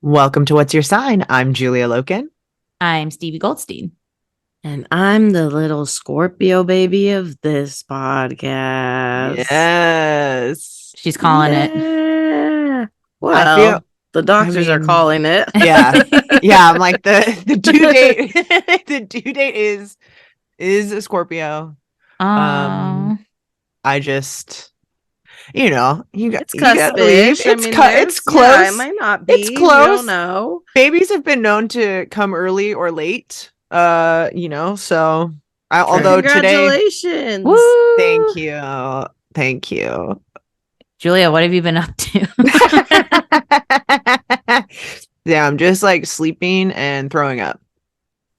Welcome to What's Your Sign? I'm Julia Loken. I'm Stevie Goldstein. And I'm the little Scorpio baby of this podcast. Yes. She's calling it. Well, the doctors are calling it. Yeah. Yeah. I'm like the due date. The due date is a Scorpio. I just, you got it's cuspish. It's close. Yeah, it might not be. It's close. We don't know. Babies have been known to come early or late. So although congratulations. Woo! Thank you. Julia, what have you been up to? Yeah, I'm just like sleeping and throwing up.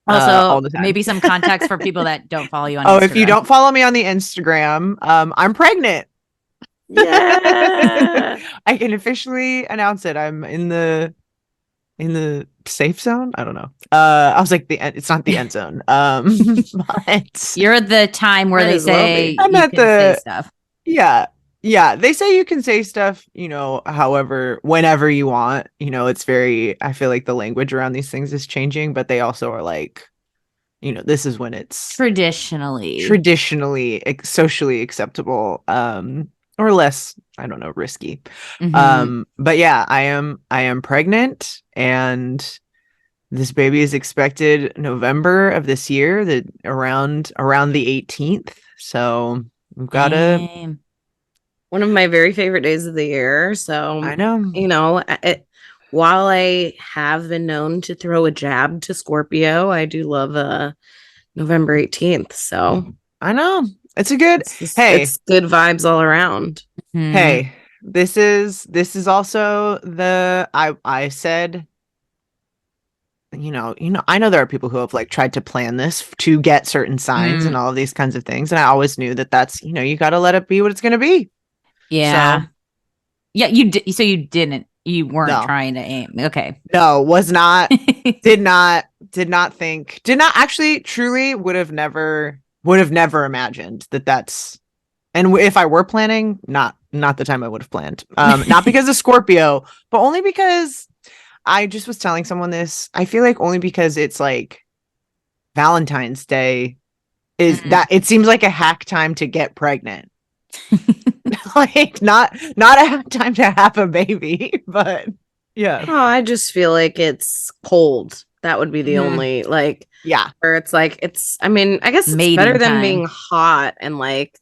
Also, maybe some context for people that don't follow you on Instagram. If you don't follow me on the Instagram, I'm pregnant. Yeah. I can officially announce it. I'm in the safe zone. I don't know. I was like it's not the end zone. But you're at the time where they say I'm you can say stuff. Yeah, they say you can say stuff, however, whenever you want. It's I feel like the language around these things is changing, but they also are like, this is when it's traditionally socially acceptable, or less, I don't know, risky. Mm-hmm. But yeah, I am pregnant, and this baby is expected November of this year, around the 18th. So we've got one of my very favorite days of the year. So I know, while I have been known to throw a jab to Scorpio, I do love November 18th. So I know it's it's good vibes all around. Mm-hmm. Hey, this is also I said, I know there are people who have like tried to plan this to get certain signs and all of these kinds of things, and I always knew that's you got to let it be what it's going to be. Yeah. So, yeah, you weren't trying to aim. Okay. No, was not, did not think, actually truly would have never imagined that's, and if I were planning, not the time I would have planned. Not because of Scorpio, but only because I just was telling someone this. I feel like only because it's like Valentine's Day is that it seems like a hack time to get pregnant. Like not a time to have a baby, but yeah. Oh, I just feel like it's cold. That would be the only where it's like I guess it's better than being hot and like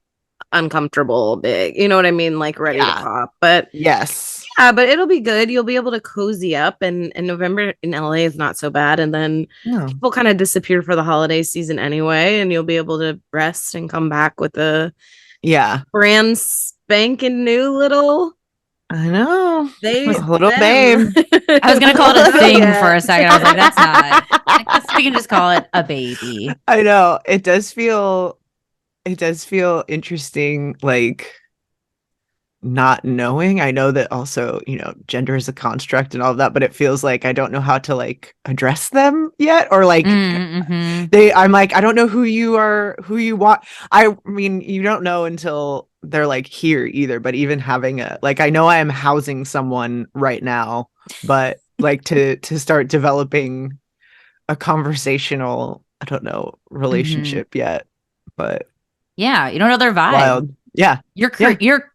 uncomfortable big. You know what I mean? Like ready to pop. But yes. Yeah, but it'll be good. You'll be able to cozy up, and November in LA is not so bad. And then people kind of disappear for the holiday season anyway, and you'll be able to rest and come back with a brand spanking new little. I know. Little babe. I was gonna call it a thing for a second. I was like, that's not. I guess we can just call it a baby. I know. It does feel interesting, like not knowing. I know that also, gender is a construct and all of that, but it feels like I don't know how to like address them yet, or like I'm like, I don't know who you want. I mean, you don't know until they're like here either, but even having I know I am housing someone right now, but like to start developing a conversational, I don't know, relationship yet, but yeah, you don't know their vibe. Wild. Yeah. You're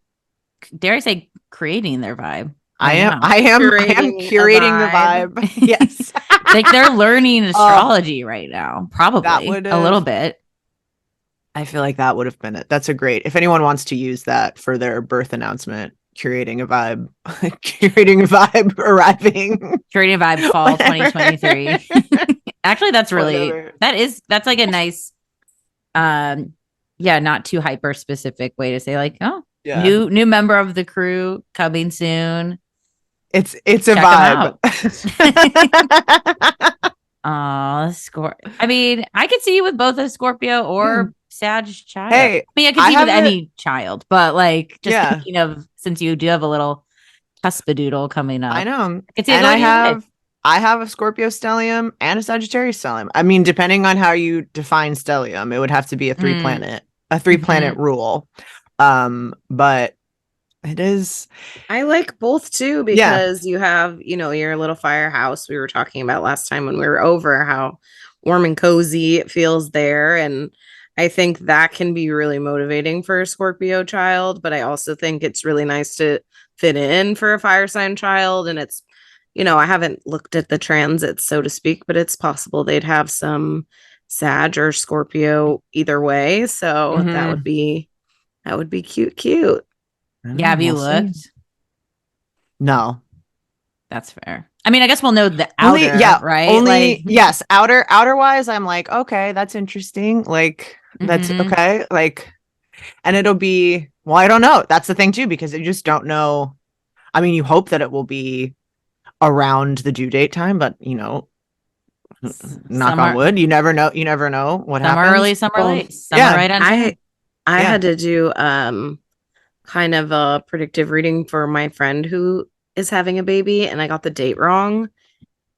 dare I say creating their vibe. I am curating the vibe. Yes. Like they're learning astrology right now. Probably a little bit. I feel like that would have been it. That's a great, if anyone wants to use that for their birth announcement, curating a vibe arriving. Curating a vibe fall 2023. Actually, that's that's like a nice, not too hyper specific way to say like, new member of the crew coming soon. It's a vibe. I mean, I could see you with both a Scorpio or Sag child. Hey, I mean, I could see you with any child, but like just thinking of, since you do have a little cuspidoodle coming up. I know. I could see it I have a Scorpio stellium and a Sagittarius stellium. I mean, depending on how you define stellium, it would have to be a three planet rule. But It is. I like both too, because you have, your little firehouse we were talking about last time when we were over, how warm and cozy it feels there. And I think that can be really motivating for a Scorpio child, but I also think it's really nice to fit in for a fire sign child. And it's, I haven't looked at the transits, so to speak, but it's possible they'd have some Sag or Scorpio either way. So that would be cute. Yeah, have you looked? No. That's fair. I mean, I guess we'll know the outer, right? Only, yes, outer wise, I'm like, okay, that's interesting. Like, that's okay. Like, and it'll be, well, I don't know. That's the thing too, because you just don't know. I mean, you hope that it will be around the due date time, but knock on wood, you never know. You never know what happens. Some early, some late. Some right on time. I had to do kind of a predictive reading for my friend who is having a baby, and I got the date wrong.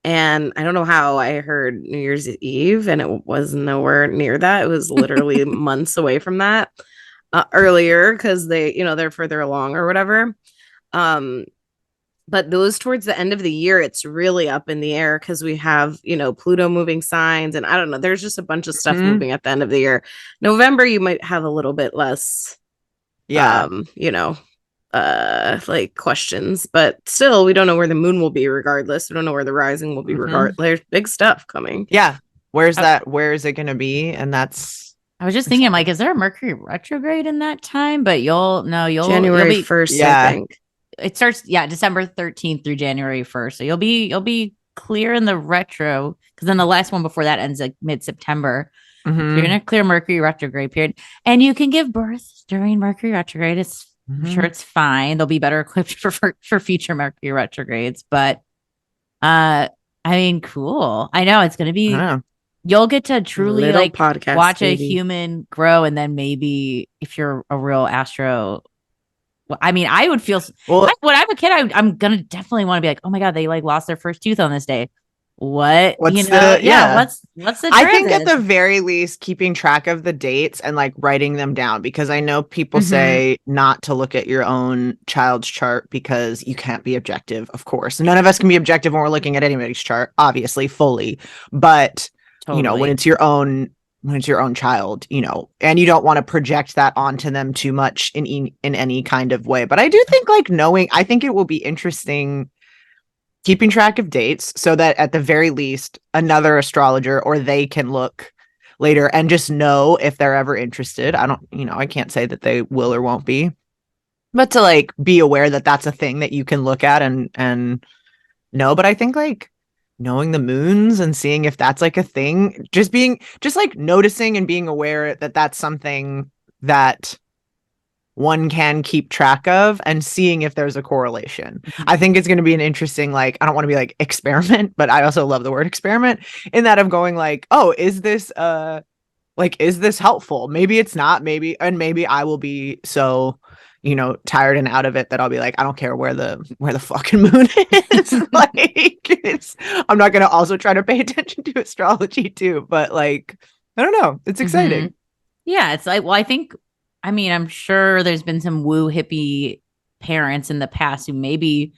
And I don't know how I heard New Year's Eve, and it was nowhere near that. It was literally months away from that earlier, because they're further along or whatever. But those towards the end of the year, it's really up in the air, because we have, Pluto moving signs, and I don't know, there's just a bunch of stuff moving at the end of the year. November, you might have a little bit less, like questions, but still, we don't know where the moon will be regardless. We don't know where the rising will be regardless. There's big stuff coming. Yeah. Where is it going to be? And that's, I was just thinking, like, is there a Mercury retrograde in that time? But you'll January 1st, I think. It starts, December 13th through January 1st. So you'll be clear in the retro, because then the last one before that ends like mid-September. You're gonna clear Mercury retrograde period, and you can give birth during Mercury retrograde. I'm sure it's fine. They'll be better equipped for future Mercury retrogrades. But I mean, cool. I know it's gonna be. You'll get to truly podcast, watch a human grow, and then maybe if you're a real astro. I mean, I would feel when I'm a kid, I'm gonna definitely want to be like, oh my god, they like lost their first tooth on this day. What's the I think at the very least keeping track of the dates and like writing them down, because I know people say not to look at your own child's chart because you can't be objective. Of course, none of us can be objective when we're looking at anybody's chart, obviously, fully. But when it's your own child, and you don't want to project that onto them too much in any kind of way. But I do think I think it will be interesting keeping track of dates, so that at the very least another astrologer or they can look later and just know if they're ever interested. I can't say that they will or won't be, but to be aware that that's a thing that you can look at and know. But I think knowing the moons and seeing if that's a thing, just noticing and being aware that that's something that one can keep track of, and seeing if there's a correlation. I think it's going to be an interesting, I don't want to be experiment, but I also love the word experiment, in that of going oh, is this helpful? Maybe it's not, maybe I will be so tired and out of it that I'll be I don't care where the fucking moon is. I'm not going to also try to pay attention to astrology too, but I don't know, it's exciting. Yeah, it's I'm sure there's been some woo hippie parents in the past who maybe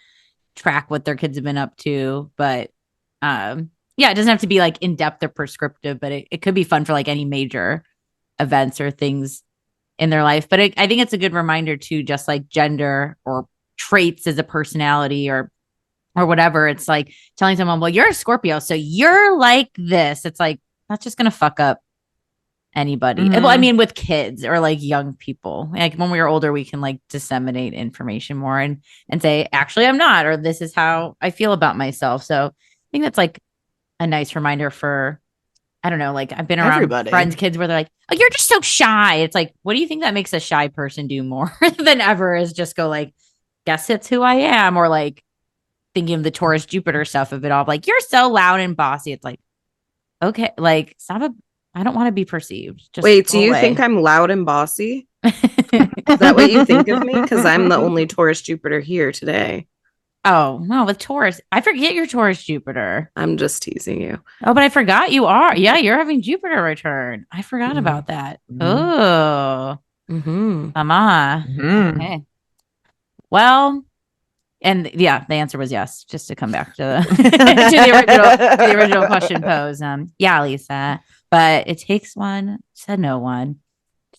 track what their kids have been up to, but it doesn't have to be in depth or prescriptive, but it could be fun for any major events or things in their life. But I think it's a good reminder too, just gender or traits as a personality or whatever. It's telling someone, well, you're a Scorpio, so you're like this. It's that's just gonna fuck up anybody. Well, I mean, with kids or young people, when we are older, we can disseminate information more and say, actually, I'm not, or this is how I feel about myself. So I think that's a nice reminder for, I don't know, I've been around everybody. Friends, kids where they're oh, you're just so shy. It's what do you think that makes a shy person do more than ever is just go guess it's who I am, or thinking of the Taurus Jupiter stuff of it all, you're so loud and bossy. It's okay, stop I don't want to be perceived. Just wait, do you think I'm loud and bossy? Is that what you think of me? Because I'm the only Taurus Jupiter here today. Oh, no, with Taurus. I forget your Taurus Jupiter. I'm just teasing you. Oh, but I forgot you are. Yeah, you're having Jupiter return. I forgot about that. Oh. Mama. Okay. Well, and yeah, the answer was yes, just to come back to the original question posed. Yeah, Lisa, but it takes one, said no one.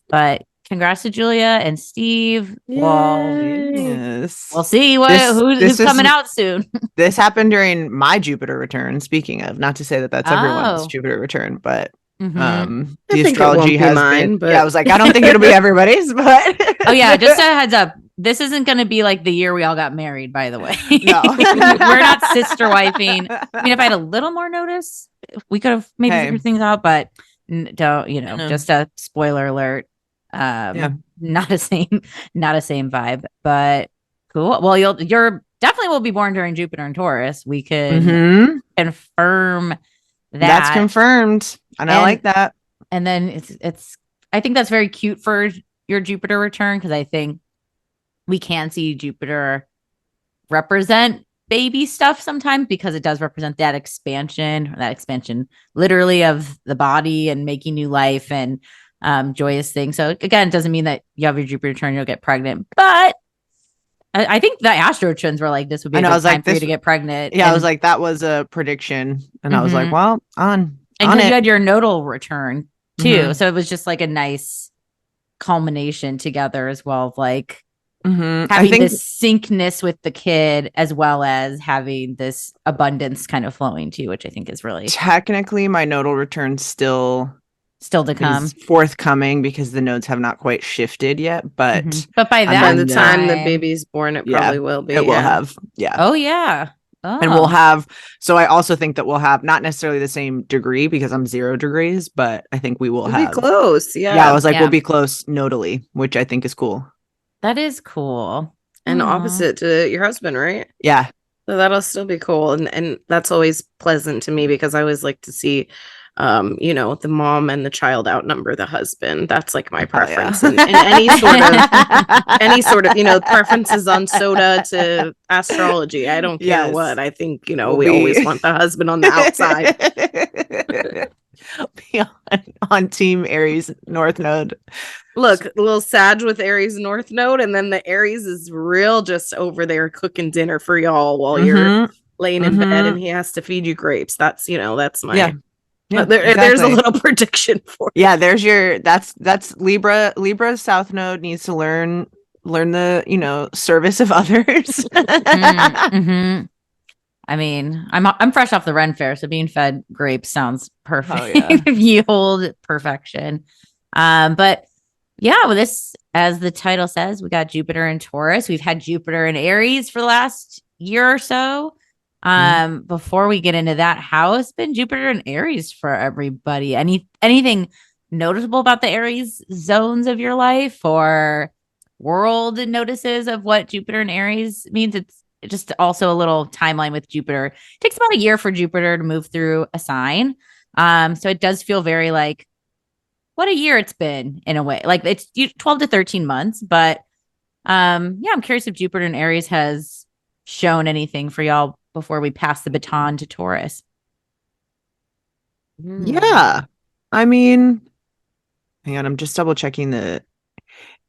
But congrats to Julia and Steve. Well, Yes. we'll see who's coming out soon. This happened during my Jupiter return. Speaking of, not to say that that's everyone's Jupiter return, but the astrology has mine, but I was like, I don't think it'll be everybody's, but oh yeah, just a heads up. This isn't going to be like the year we all got married, by the way. No. We're not sister wifing. I mean, if I had a little more notice, we could have maybe figured things out, but don't, just a spoiler alert. Not a same vibe, but cool. Well, you're definitely will be born during Jupiter and Taurus. We can confirm that. That's confirmed. And I like that. And then it's I think that's very cute for your Jupiter return, because I think we can see Jupiter represent baby stuff sometimes, because it does represent that expansion literally of the body and making new life and joyous things. So again, it doesn't mean that you have your Jupiter return, you'll get pregnant, but I think the astro trends were like, this would be a good time for you to get pregnant. Yeah, I was like, that was a prediction. And I was like, well, and you had your nodal return too. So it was just like a nice culmination together as well of like having this syncness with the kid, as well as having this abundance kind of flowing to you, which I think is really technically my nodal return still to come, forthcoming, because the nodes have not quite shifted yet, but by the time the baby's born, it probably will be. It will have. Oh yeah. Oh. And we'll have, so I also think that we'll have not necessarily the same degree, because I'm 0 degrees, but I think we will have be close. Yeah, I was like, we'll be close nodally, which I think is cool. That is cool. And opposite to your husband, right? Yeah. So that'll still be cool. And that's always pleasant to me, because I always like to see the mom and the child outnumber the husband. That's like my preference. And any sort of preferences on soda to astrology. I don't care what. I think, we always want the husband on the outside. Be on team Aries North Node. Look, a little Sag with Aries North Node, and then the Aries is real just over there cooking dinner for y'all while you're laying in bed, and he has to feed you grapes. That's that's my there's a little prediction for you. Yeah, there's your that's Libra's South Node needs to learn the service of others. I mean, I'm fresh off the Ren Fair, so being fed grapes sounds perfect. Oh, yeah. You hold perfection. But yeah, well, this, as the title says, we got Jupiter and Taurus. We've had Jupiter and Aries for the last year or so. Before we get into that, how has been Jupiter and Aries for everybody? Anything noticeable about the Aries zones of your life, or world notices of what Jupiter and Aries means? It's just also a little timeline with Jupiter. It takes about a year for Jupiter to move through a sign. So it does feel very like what a year it's been, in a way. Like it's 12 to 13 months, but I'm curious if Jupiter and Aries has shown anything for y'all before we pass the baton to Taurus. Yeah. I mean, hang on, I'm just double checking the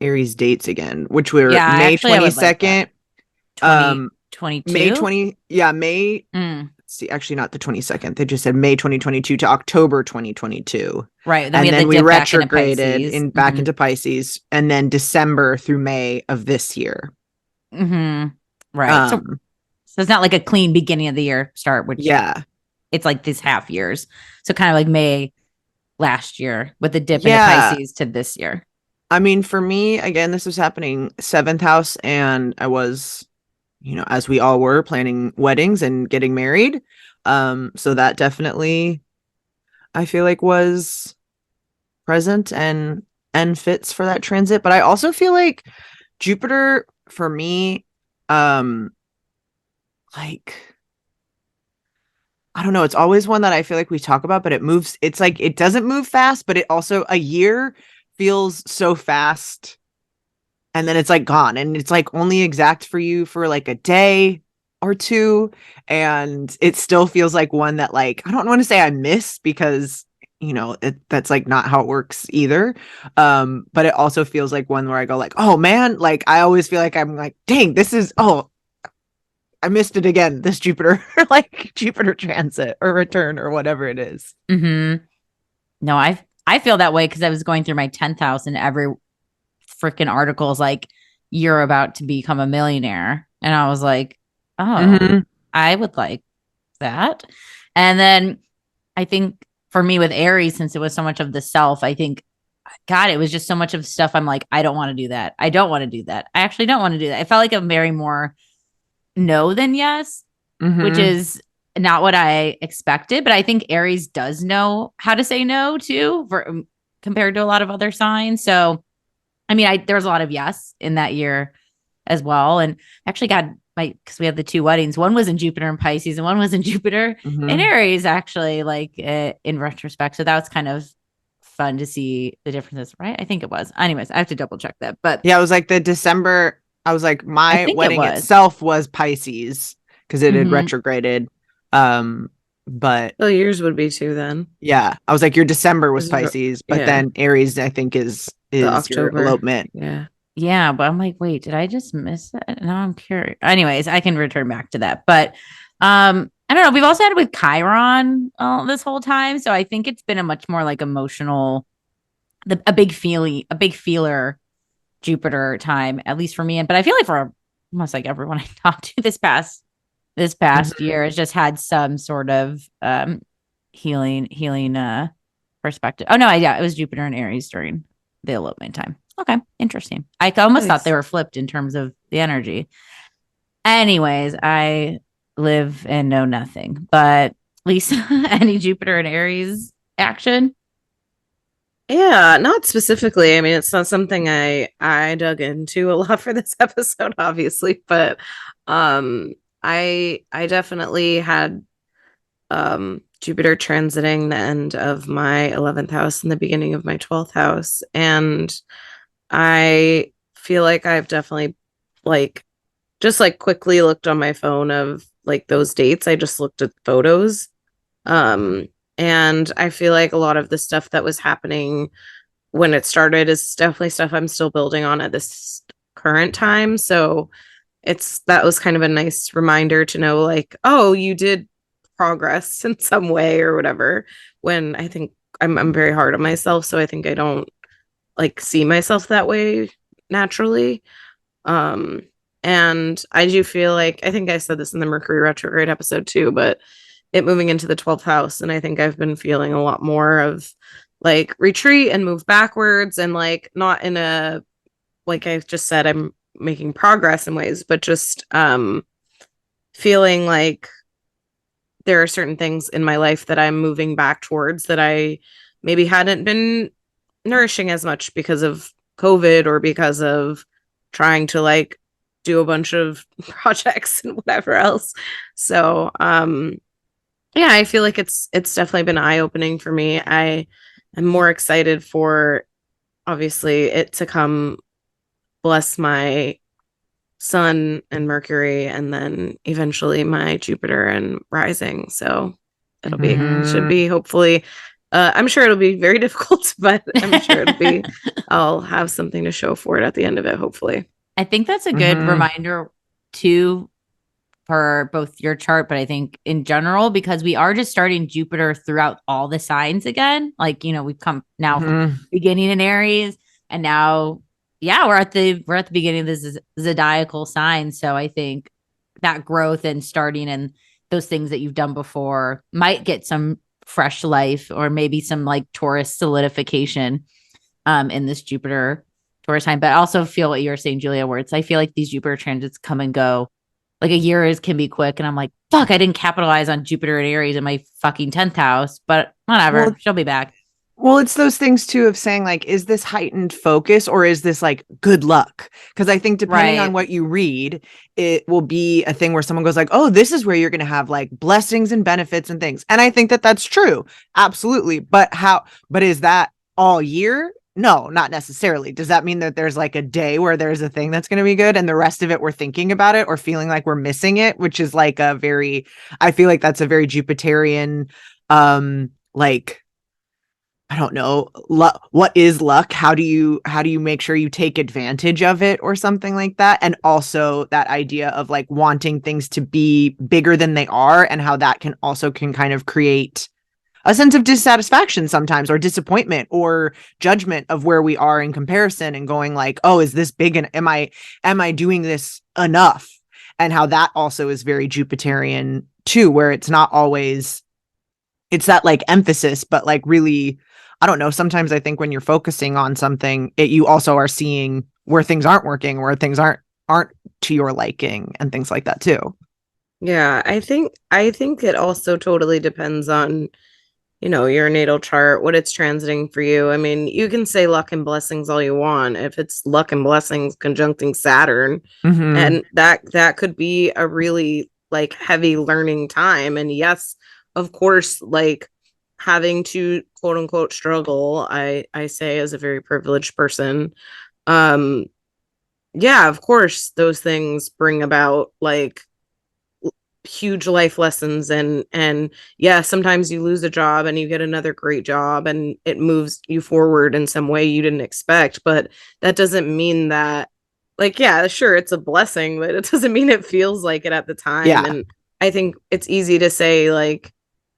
Aries dates again, which were May 22nd. 2022? May 20. Yeah, May. See, actually not the 22nd. They just said May 2022 to October 2022. Right. And then we retrograded back into Pisces, and then December through May of this year. Right. So it's not like a clean beginning of the year start, which it's like these half years. So kind of like May last year with the dip into Pisces to this year. I mean, for me, again, this was happening 7th house, and I was, as we all were, planning weddings and getting married. So that definitely, I feel like, was present and fits for that transit. But I also feel like Jupiter, for me, like, I don't know, it's always one that I feel like we talk about, but it moves. It's like, it doesn't move fast, but it also, a year feels so fast, and then it's like gone, and it's like only exact for you for like a day or two, and it still feels like one that, like, I don't want to say I miss, because that's like not how it works either. But it also feels like one where I go like, oh man, like I always feel like I'm like, dang, this is, I missed it again, this Jupiter, like Jupiter transit or return or whatever it is. Mm-hmm. No, I feel that way because I was going through my 10th house and every freaking article is like, you're about to become a millionaire. And I was like, oh, I would like that. And then I think for me with Aries, since it was so much of the self, I think, God, it was just so much of stuff. I'm like, I don't want to do that. I don't want to do that. I actually don't want to do that. I felt like I'm very more no than yes, which is not what I expected. But I think Aries does know how to say no too, compared to a lot of other signs. So, I mean, there's a lot of yes in that year as well. And actually got because we had the two weddings. One was in Jupiter and Pisces and one was in Jupiter and Aries, actually, like in retrospect. So that was kind of fun to see the differences, right? I think it was. Anyways, I have to double check that. But yeah, it was like the December. I was like, my wedding itself was Pisces because it had retrograded. But yours would be too then. Yeah, I was like, your December was Pisces, but then Aries, I think, is your elopement. Yeah, but I'm like, wait, did I just miss it? Now I'm curious. Anyways, I can return back to that. But I don't know. We've also had it with Chiron this whole time, so I think it's been a much more like emotional, a big feeler Jupiter time, at least for me. But I feel like for almost like everyone I talked to this past year has just had some sort of healing perspective. Oh no, it was Jupiter and Aries during the elopement time. Okay, interesting. I almost thought they were flipped in terms of the energy. Anyways, I live and know nothing. But Lisa, any Jupiter and Aries action? Yeah, not specifically. I mean, it's not something I dug into a lot for this episode, obviously, but I definitely had Jupiter transiting the end of my 11th house and the beginning of my 12th house, and I feel like I've definitely just quickly looked on my phone of like those dates. I just looked at photos. And I feel like a lot of the stuff that was happening when it started is definitely stuff I'm still building on at this current time. So that was kind of a nice reminder to know like, oh, you did progress in some way or whatever, when I think I'm very hard on myself. So I think I don't see myself that way naturally. And I do feel like, I think I said this in the Mercury retrograde episode too, but it moving into the 12th house. And I think I've been feeling a lot more of retreat and move backwards, and not in a, I just said, I'm making progress in ways, but just feeling like there are certain things in my life that I'm moving back towards that I maybe hadn't been nourishing as much because of COVID or because of trying to do a bunch of projects and whatever else. So yeah, I feel like it's definitely been eye-opening for me. I am more excited for obviously it to come bless my Sun and Mercury, and then eventually my Jupiter and rising. So it'll be should be hopefully I'm sure it'll be very difficult, but I'm sure it'll be I'll have something to show for it at the end of it, hopefully. I think that's a good reminder too for both your chart, but I think in general, because we are just starting Jupiter throughout all the signs again. We've come now from beginning in Aries, and now, we're at the beginning of this zodiacal sign. So I think that growth and starting and those things that you've done before might get some fresh life, or maybe some Taurus solidification in this Jupiter Taurus time. But I also feel what you're saying, Julia, where I feel like these Jupiter transits come and go. A year can be quick, and I'm like, fuck, I didn't capitalize on Jupiter and Aries in my fucking 10th house, but whatever, she'll be back. Well, it's those things too of saying is this heightened focus or is this good luck? Because I think depending on what you read, it will be a thing where someone goes oh, this is where you're going to have blessings and benefits and things. And I think that that's true. Absolutely. But is that all year? No, not necessarily. Does that mean that there's a day where there's a thing that's going to be good and the rest of it we're thinking about it or feeling like we're missing it, which is I feel like that's a very Jupiterian, I don't know, luck. What is luck? How do you make sure you take advantage of it or something like that? And also that idea of like wanting things to be bigger than they are, and how that can kind of create a sense of dissatisfaction sometimes, or disappointment, or judgment of where we are in comparison, and going like, oh, is this big, and am I doing this enough? And how that also is very Jupiterian too, where it's not always, it's that like emphasis, but like really, I don't know, sometimes I think when you're focusing on something, you also are seeing where things aren't working, where things aren't to your liking, and things like that too. Yeah, I think it also totally depends on, your natal chart, what it's transiting for you. I mean, you can say luck and blessings all you want. If it's luck and blessings conjuncting Saturn, and that could be a really like heavy learning time. And yes, of course, like having to quote unquote struggle, I say as a very privileged person. Um, yeah, of course, those things bring about like huge life lessons, and yeah, sometimes you lose a job and you get another great job and it moves you forward in some way you didn't expect, but that doesn't mean that, like, yeah, sure, it's a blessing, but it doesn't mean it feels like it at the time. Yeah. And I think it's easy to say like,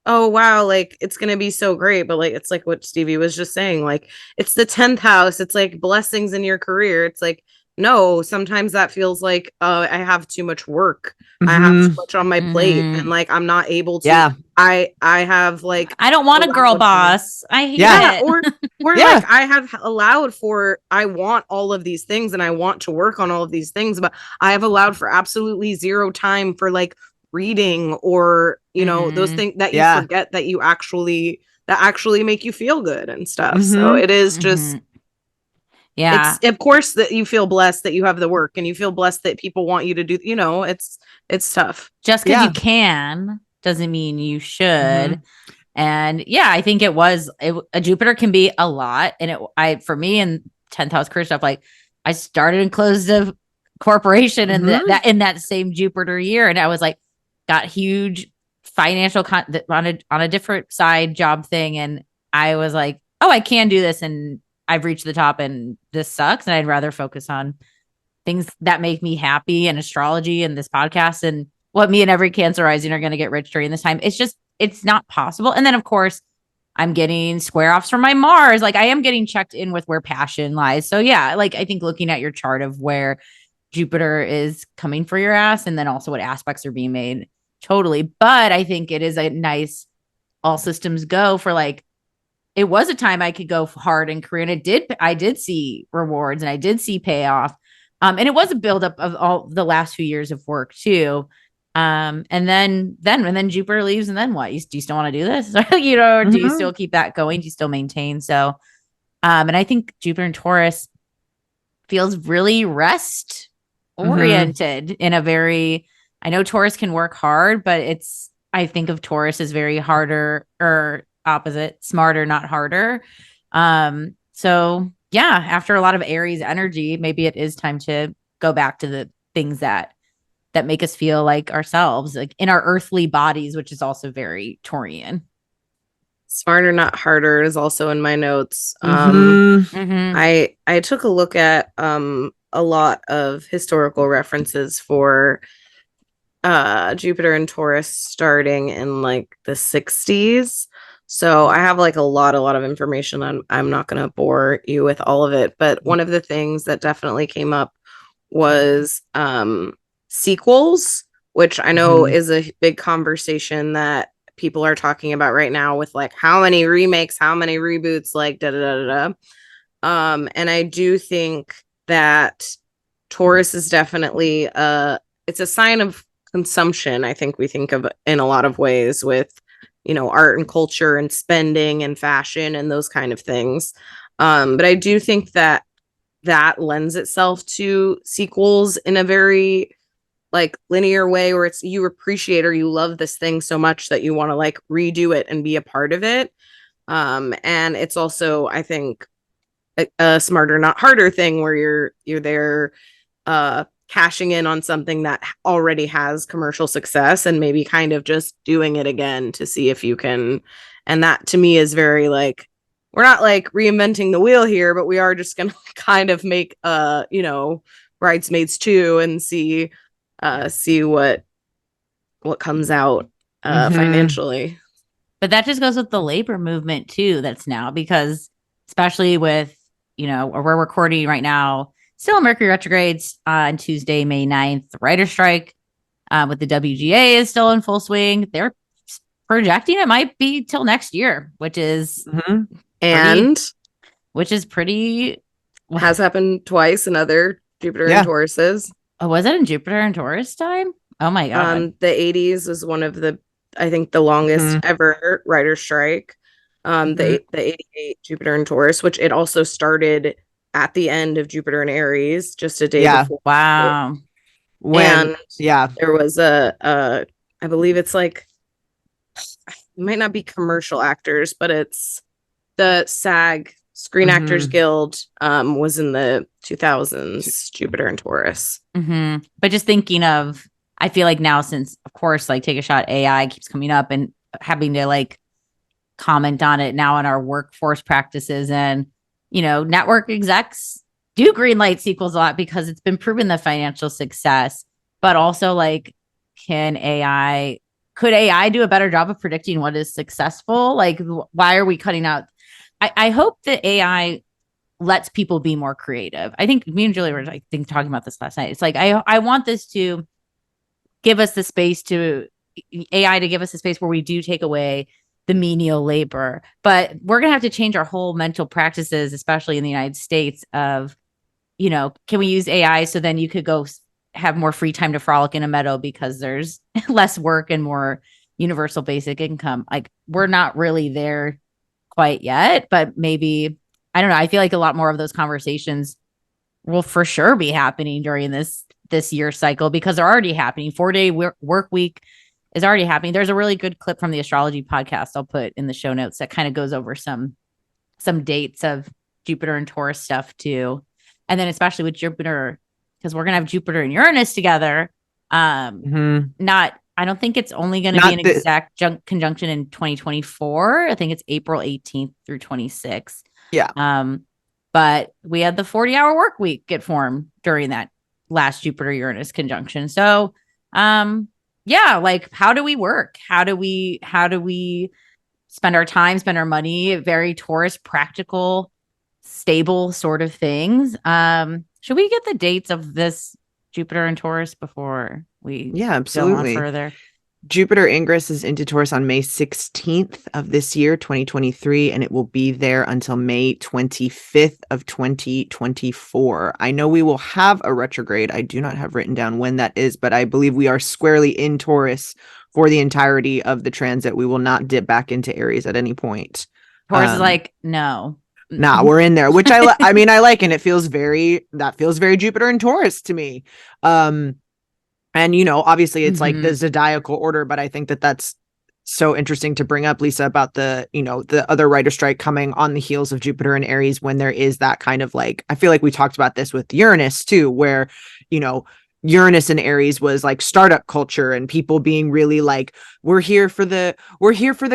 oh wow, like it's gonna be so great, but like it's like what Stevie was just saying, like it's the 10th house, it's like blessings in your career. It's like, no, sometimes that feels like I have too much work. I have too much on my plate, and like I'm not able to. Yeah. I have like, I don't want a girl boss. I hate it. Or like I have allowed for, I want all of these things and I want to work on all of these things, but I have allowed for absolutely zero time for like reading, or those things that you forget that actually make you feel good and stuff. So it is just yeah, it's of course that you feel blessed that you have the work, and you feel blessed that people want you to do, it's tough. Just because you can doesn't mean you should. And yeah, I think a Jupiter can be a lot. And for me in 10th house career stuff, like I started and closed a corporation in that same Jupiter year. And I was like, got huge financial on a different side job thing. And I was like, oh, I can do this. And I've reached the top and this sucks. And I'd rather focus on things that make me happy, and astrology and this podcast and what me and every Cancer rising are going to get rich during this time. It's not possible. And then of course I'm getting square offs from my Mars. Like I am getting checked in with where passion lies. So yeah, like I think looking at your chart of where Jupiter is coming for your ass, and then also what aspects are being made, totally. But I think it is a nice all systems go for like, it was a time I could go hard in career, and I did see rewards and I did see payoff. And it was a buildup of all the last few years of work too. And then Jupiter leaves, and then what? Do you still want to do this? Or do you still keep that going? Do you still maintain? So, and I think Jupiter and Taurus feels really rest oriented in a very, I know Taurus can work hard, but I think of Taurus as very harder, or opposite, smarter, not harder. So yeah, after a lot of Aries energy, maybe it is time to go back to the things that make us feel like ourselves, like in our earthly bodies, which is also very Taurian. Smarter, not harder is also in my notes. I took a look at a lot of historical references for Jupiter and Taurus starting in like the 60s. So I have like a lot of information. I'm not going to bore you with all of it, but one of the things that definitely came up was sequels, which I know is a big conversation that people are talking about right now, with like how many remakes, how many reboots, like da da da da. And I do think that Taurus is definitely it's a sign of consumption. I think we think of in a lot of ways with art and culture and spending and fashion and those kind of things. But I do think that lends itself to sequels in a very like linear way, where it's you appreciate or you love this thing so much that you want to like redo it and be a part of it. And it's also, I think, a smarter, not harder thing, where you're there cashing in on something that already has commercial success and maybe kind of just doing it again to see if you can. And that to me is very like we're not like reinventing the wheel here, but we are just gonna kind of make Bridesmaids 2 and see what comes out financially. But that just goes with the labor movement too, that's now, because especially with, we're recording right now, still Mercury retrogrades on Tuesday, May 9th, writer strike with the WGA is still in full swing. They're projecting it might be till next year, which is pretty has happened twice in other Jupiter and Tauruses. Oh, was it in Jupiter and Taurus time? Oh my god. The 80s was one of the, I think, the longest ever writer strike. The 88 Jupiter and Taurus, which it also started at the end of Jupiter and Aries, just a day before. Wow. There was I believe it's like, it might not be commercial actors, but it's the SAG Screen Actors Guild was in the 2000s, Jupiter and Taurus. But just thinking of, I feel like now, since of course, like Take a Shot AI keeps coming up and having to like comment on it now in our workforce practices, and network execs do green light sequels a lot because it's been proven the financial success. But also, like, could AI do a better job of predicting what is successful? Like, why are we cutting out? I hope that AI lets people be more creative. I think me and Julie were, talking about this last night. It's like, I want this to give us the space to AI to give us a space where we do take away the menial labor, but we're going to have to change our whole mental practices, especially in the United States, of, can we use AI so then you could go have more free time to frolic in a meadow because there's less work and more universal basic income. Like, we're not really there quite yet, but maybe, I don't know. I feel like a lot more of those conversations will for sure be happening during this year cycle, because they're already happening. 4-day work week is already happening. There's a really good clip from the Astrology podcast I'll put in the show notes that kind of goes over some dates of Jupiter and Taurus stuff too. And then especially with Jupiter, because we're going to have Jupiter and Uranus together. I don't think it's only going to be an exact conjunction in 2024. I think it's April 18th through 26th. Yeah. But we had the 40-hour work week get formed during that last Jupiter Uranus conjunction. So, like, how do we work? How do we spend our time, spend our money? Very Taurus, practical, stable sort of things. Should we get the dates of this Jupiter and Taurus before we absolutely go on further? Jupiter ingresses into Taurus on May 16th of this year, 2023, and it will be there until May 25th of 2024. I know we will have a retrograde. I do not have written down when that is, but I believe we are squarely in Taurus for the entirety of the transit. We will not dip back into Aries at any point. Taurus is like, no. Nah, we're in there, which I like, and it feels very Jupiter and Taurus to me. And, obviously it's like the zodiacal order, but I think that that's so interesting to bring up, Lisa, about the other writer strike coming on the heels of Jupiter and Aries, when there is that kind of like, I feel like we talked about this with Uranus too, where, Uranus and Aries was like startup culture and people being really like, we're here for the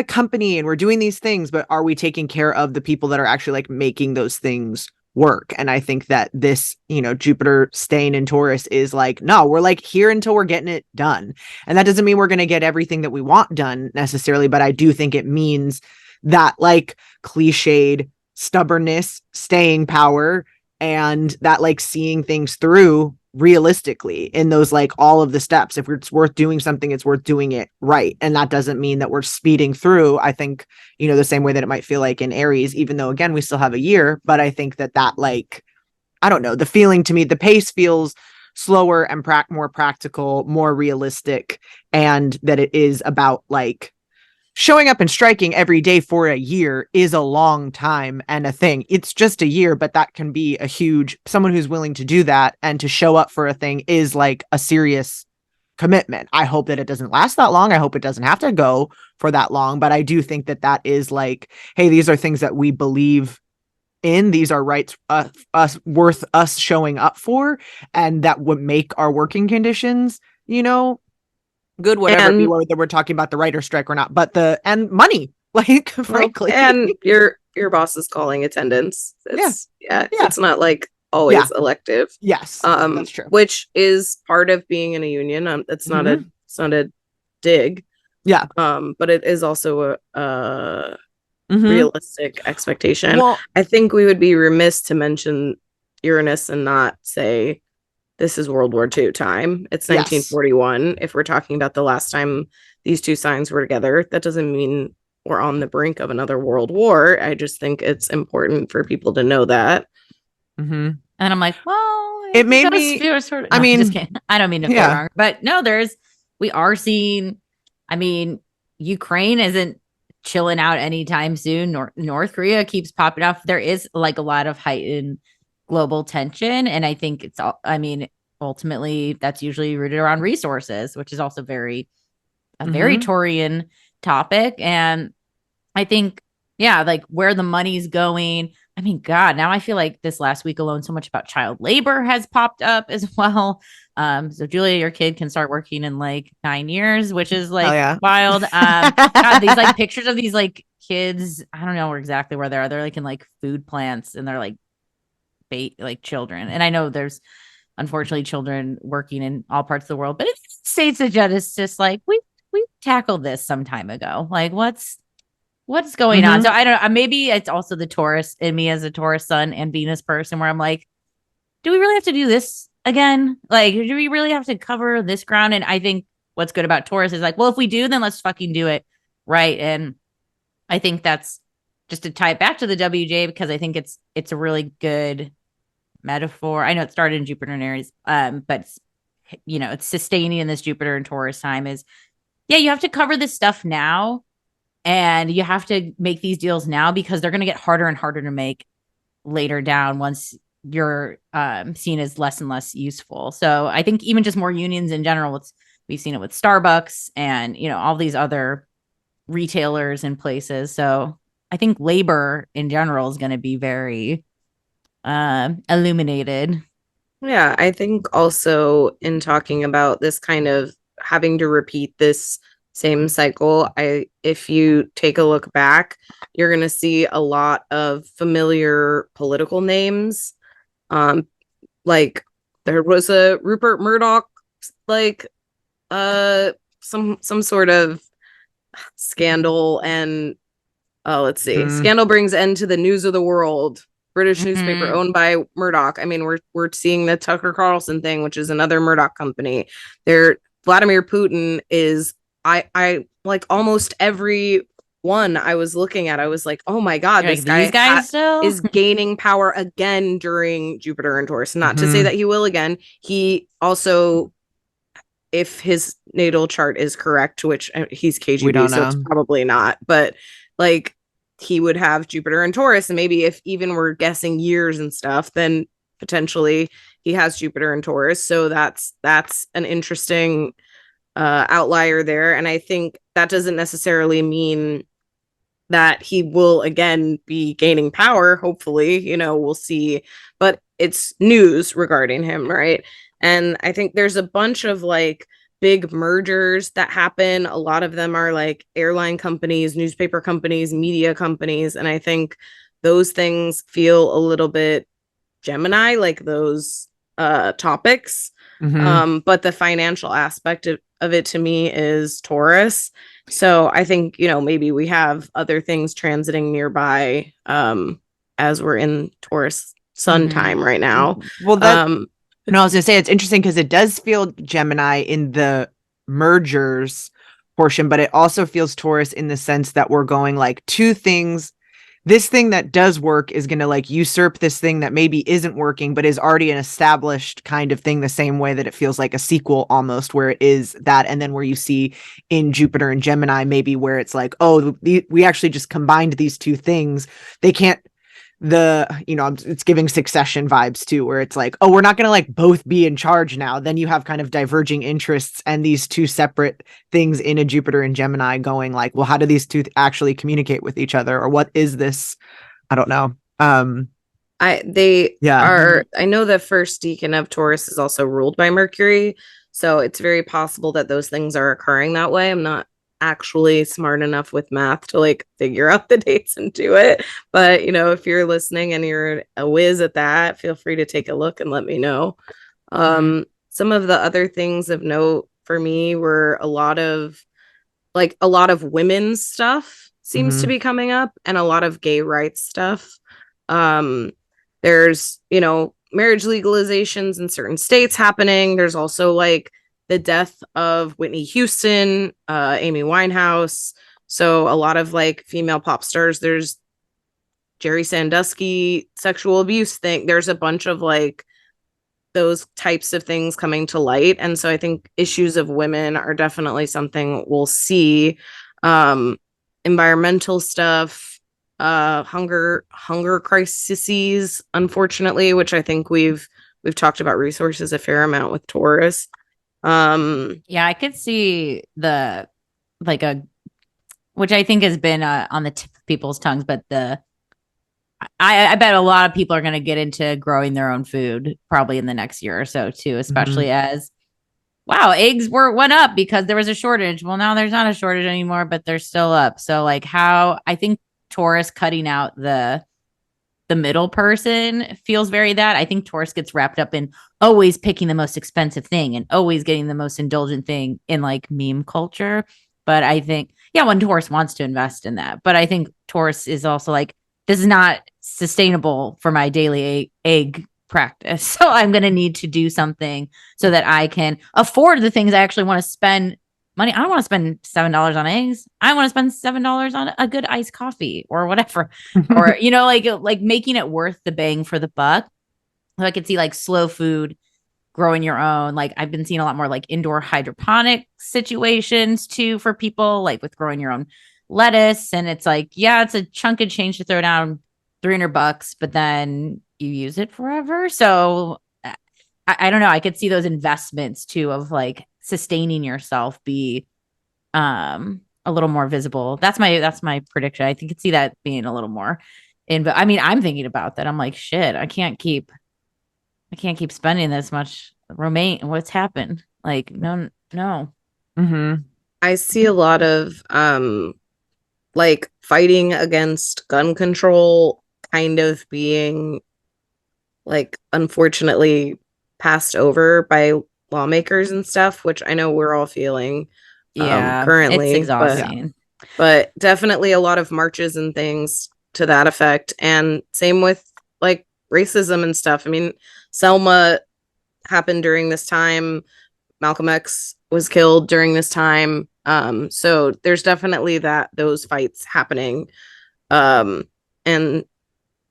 company and we're doing these things, but are we taking care of the people that are actually like making those things work? And I think that this, Jupiter staying in Taurus is like, no, we're like here until we're getting it done. And that doesn't mean we're going to get everything that we want done necessarily, but I do think it means that like cliched stubbornness, staying power, and that like seeing things through realistically in those like all of the steps. If it's worth doing something, it's worth doing it right. And that doesn't mean that we're speeding through. I think, the same way that it might feel like in Aries, even though again we still have a year, but I think that like, I don't know, the feeling to me, the pace feels slower and more practical, more realistic, and that it is about like showing up and striking every day for a year is a long time and a thing. It's just a year, but that can be a huge, someone who's willing to do that and to show up for a thing is like a serious commitment. I hope that it doesn't last that long. I hope it doesn't have to go for that long, but I do think that that is like, hey, these are things that we believe in. These are rights us worth us showing up for, and that would make our working conditions, good, whatever, whether we're talking about the writer strike or not, but and money, like, frankly. And your boss is calling attendance. It's Yeah. it's not like always elective. Yes, that's true. Which is part of being in a union. It's not a dig. Yeah. But it is also a realistic expectation. Well, I think we would be remiss to mention Uranus and not say this is World War II time. It's 1941. If we're talking about the last time these two signs were together, that doesn't mean we're on the brink of another world war. I just think it's important for people to know that. And I'm like, well, it made me sort of, I mean, just kidding. I don't mean to feel wrong, but no, we are seeing, I mean, Ukraine isn't chilling out anytime soon. North Korea keeps popping off. There is like a lot of heightened global tension. And I think it's all, I mean, ultimately that's usually rooted around resources, which is also very Taurian topic. And I think, like where the money's going. I mean, God, now I feel like this last week alone, so much about child labor has popped up as well. So Julia, your kid can start working in like 9 years, which is like wild. God, these like pictures of these like kids, I don't know exactly where they are. They're like in like food plants and they're like like children. And I know there's unfortunately children working in all parts of the world, but it states that it's just like we tackled this some time ago. Like what's going on? So I don't know. Maybe it's also the Taurus in me as a Taurus sun and Venus person where I'm like, do we really have to do this again? Like, do we really have to cover this ground? And I think what's good about Taurus is like, well, if we do, then let's fucking do it. Right. And I think that's just to tie it back to the WJ, because I think it's a really good metaphor. I know it started in Jupiter and Aries, but it's sustaining in this Jupiter and Taurus time is, you have to cover this stuff now. And you have to make these deals now because they're going to get harder and harder to make later down once you're seen as less and less useful. So I think even just more unions in general, we've seen it with Starbucks and, all these other retailers and places. So I think labor in general is going to be very illuminated. Yeah, I think also in talking about this kind of having to repeat this same cycle, if you take a look back, you're going to see a lot of familiar political names. Like there was a Rupert Murdoch, like some sort of scandal, and let's see, scandal brings end to the news of the world. British newspaper owned by Murdoch. I mean, we're seeing the Tucker Carlson thing, which is another Murdoch company. Vladimir Putin is. I like almost every one I was looking at, I was like, oh my God, this guy is gaining power again during Jupiter and Taurus. Not to say that he will again. He also, if his natal chart is correct, which he's KGB, so it's probably not, but like he would have Jupiter and Taurus. And maybe if even we're guessing years and stuff, then potentially he has Jupiter and Taurus. So that's an interesting outlier there. And I think that doesn't necessarily mean that he will again be gaining power. Hopefully, we'll see, but it's news regarding him, right? And I think there's a bunch of like big mergers that happen. A lot of them are like airline companies, newspaper companies, media companies. And I think those things feel a little bit Gemini, like those topics. But the financial aspect of it to me is Taurus. So I think, maybe we have other things transiting nearby as we're in Taurus sun time right now. Well, I was gonna say it's interesting because it does feel Gemini in the mergers portion, but it also feels Taurus in the sense that we're going like two things. This thing that does work is going to like usurp this thing that maybe isn't working, but is already an established kind of thing, the same way that it feels like a sequel almost, where it is that. And then where you see in Jupiter and Gemini, maybe where it's like, oh, we actually just combined these two things. They can't, it's giving Succession vibes too, where it's like, oh, we're not going to like both be in charge now. Then you have kind of diverging interests and these two separate things in a Jupiter and Gemini going like, well, how do these two actually communicate with each other? Or what is this? I don't know. I know the first decan of Taurus is also ruled by Mercury. So it's very possible that those things are occurring that way. I'm not actually smart enough with math to like figure out the dates and do it. But if you're listening and you're a whiz at that, feel free to take a look and let me know. Some of the other things of note for me were a lot of women's stuff seems to be coming up, and a lot of gay rights stuff. There's marriage legalizations in certain states happening. There's also like the death of Whitney Houston, Amy Winehouse. So a lot of like female pop stars. There's Jerry Sandusky sexual abuse thing. There's a bunch of like those types of things coming to light. And so I think issues of women are definitely something we'll see. Environmental stuff, hunger crises, unfortunately, which I think we've talked about resources a fair amount with Taurus. Yeah, I could see the which I think has been on the tip of people's tongues, but I bet a lot of people are going to get into growing their own food probably in the next year or so too, especially as wow, eggs went up because there was a shortage. Well, now there's not a shortage anymore, but they're still up. So like how I think Taurus cutting out the middle person feels very that. I think Taurus gets wrapped up in always picking the most expensive thing and always getting the most indulgent thing in like meme culture. But I think, yeah, when Taurus wants to invest in that. But I think Taurus is also like, this is not sustainable for my daily egg practice. So I'm going to need to do something so that I can afford the things I actually want to spend money. I don't want to spend $7 on eggs. I want to spend $7 on a good iced coffee or whatever. Or, like making it worth the bang for the buck. So I could see like slow food, growing your own. Like I've been seeing a lot more like indoor hydroponic situations too for people like with growing your own lettuce. And it's like, yeah, it's a chunk of change to throw down $300, but then you use it forever. So I don't know. I could see those investments too of like sustaining yourself be a little more visible. That's my prediction. I think I could see that being a little more but I mean, I'm thinking about that. I'm like, shit, I can't keep spending this much. Romaine, what's happened? Like, no. I see a lot of like fighting against gun control kind of being like unfortunately passed over by lawmakers and stuff, which I know we're all feeling currently. It's exhausting. But definitely a lot of marches and things to that effect. And same with like racism and stuff. I mean, Selma happened during this time. Malcolm X was killed during this time. So there's definitely those fights happening. And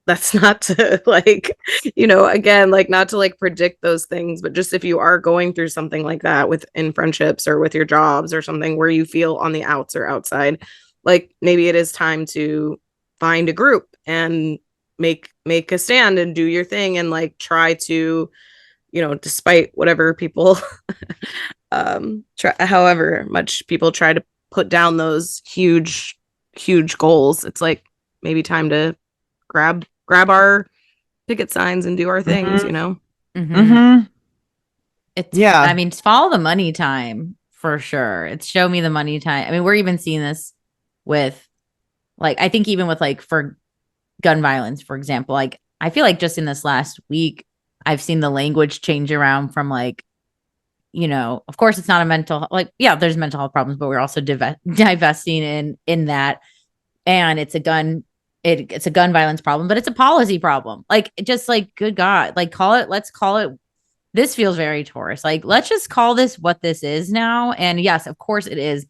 that's not to like, again, like not to like predict those things, but just if you are going through something like that in friendships or with your jobs or something where you feel on the outs or outside, like maybe it is time to find a group and make a stand and do your thing and like try to, despite whatever people however much people try to put down those huge goals, it's like maybe time to grab our picket signs and do our things. It's I mean, follow the money time for sure. It's show me the money time. I mean, we're even seeing this with like, I think even with like for gun violence, for example, like I feel like just in this last week I've seen the language change around from like, of course it's not a mental, like, yeah, there's mental health problems, but we're also divesting in that. And it's a gun violence problem, but it's a policy problem. Like, just like, good God, like let's call it, this feels very Taurus. Like, let's just call this what this is now. And yes, of course it is.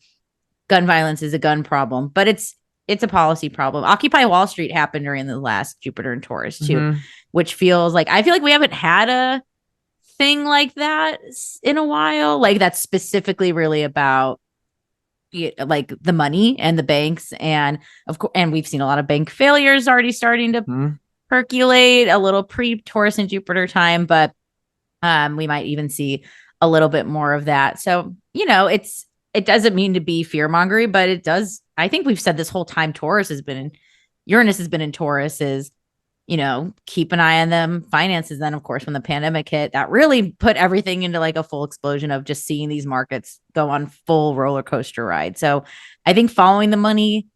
Gun violence is a gun problem, but it's a policy problem. Occupy Wall Street happened during the last Jupiter and Taurus too, which feels like, I feel like we haven't had a thing like that in a while. Like that's specifically really about like the money and the banks. And of course, and we've seen a lot of bank failures already starting to percolate a little pre-Taurus and Jupiter time, but we might even see a little bit more of that. So, it doesn't mean to be fear-mongering, but it does. I think we've said this whole time Uranus has been in Taurus is keep an eye on them finances. Then of course, when the pandemic hit, that really put everything into like a full explosion of just seeing these markets go on full roller coaster ride. So I think following the money,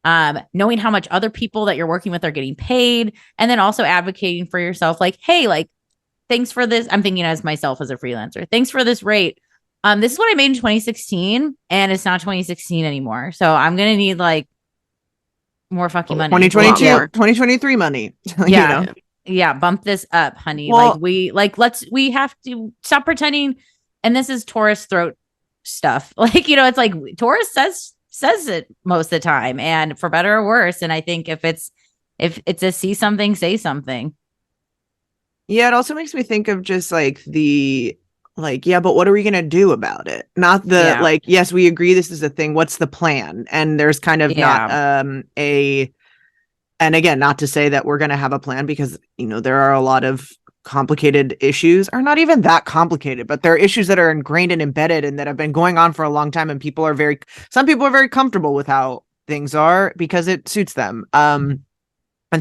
knowing how much other people that you're working with are getting paid, and then also advocating for yourself, like, hey, like, thanks for this. I'm thinking as myself as a freelancer, thanks for this rate. This is what I made in 2016 and it's not 2016 anymore. So I'm going to need like more fucking money. 2022, 2023 money. Yeah. Yeah. Bump this up, honey. Well, we have to stop pretending. And this is Taurus throat stuff. Like, it's like Taurus says it most of the time, and for better or worse. And I think if it's a see something, say something. Yeah, it also makes me think of just like yeah, but what are we going to do about it? Not the yes, we agree this is a thing. What's the plan? And there's kind of not and again, not to say that we're going to have a plan, because, there are a lot of complicated issues, or not even that complicated, but there are issues that are ingrained and embedded and that have been going on for a long time. And some people are very comfortable with how things are because it suits them. And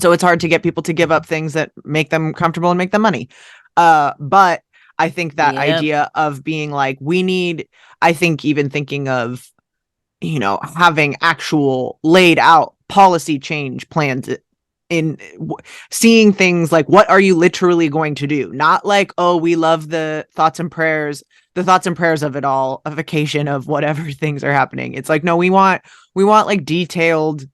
so it's hard to get people to give up things that make them comfortable and make them money. But I think that idea of being like, I think even thinking of, having actual laid out policy change plans in seeing things like, what are you literally going to do? Not like, oh, we love the thoughts and prayers of it all, a vacation of whatever things are happening. It's like, no, we want like detailed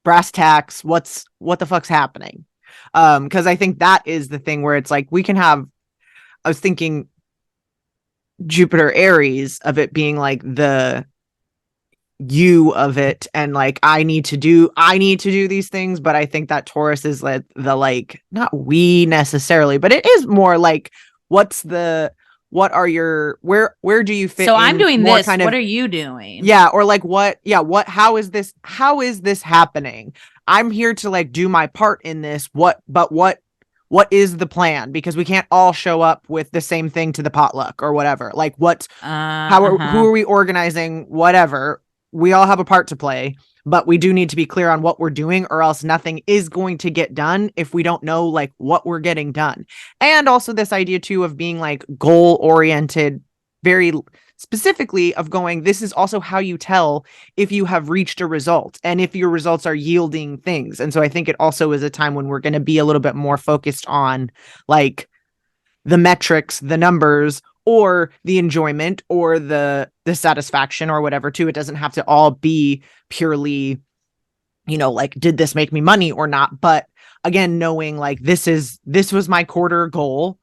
brass tacks, what the fuck's happening. Because I think that is the thing where it's like, I was thinking Jupiter Aries of it being like the you of it, and like I need to do these things. But I think that Taurus is like not we necessarily, but it is more like, where do you fit? So I'm doing this. What are you doing? Yeah. Or like how is this happening? I'm here to like do my part in this. What is the plan? Because we can't all show up with the same thing to the potluck or whatever. Like who are we organizing? Whatever. We all have a part to play, but we do need to be clear on what we're doing, or else nothing is going to get done if we don't know like what we're getting done. And also this idea too of being like goal oriented, very specifically of going, this is also how you tell if you have reached a result and if your results are yielding things. And so I think it also is a time when we're going to be a little bit more focused on like the metrics, the numbers, or the enjoyment, or the satisfaction, or whatever too. It doesn't have to all be purely, like, did this make me money or not? But again, knowing like, this was my quarter goal.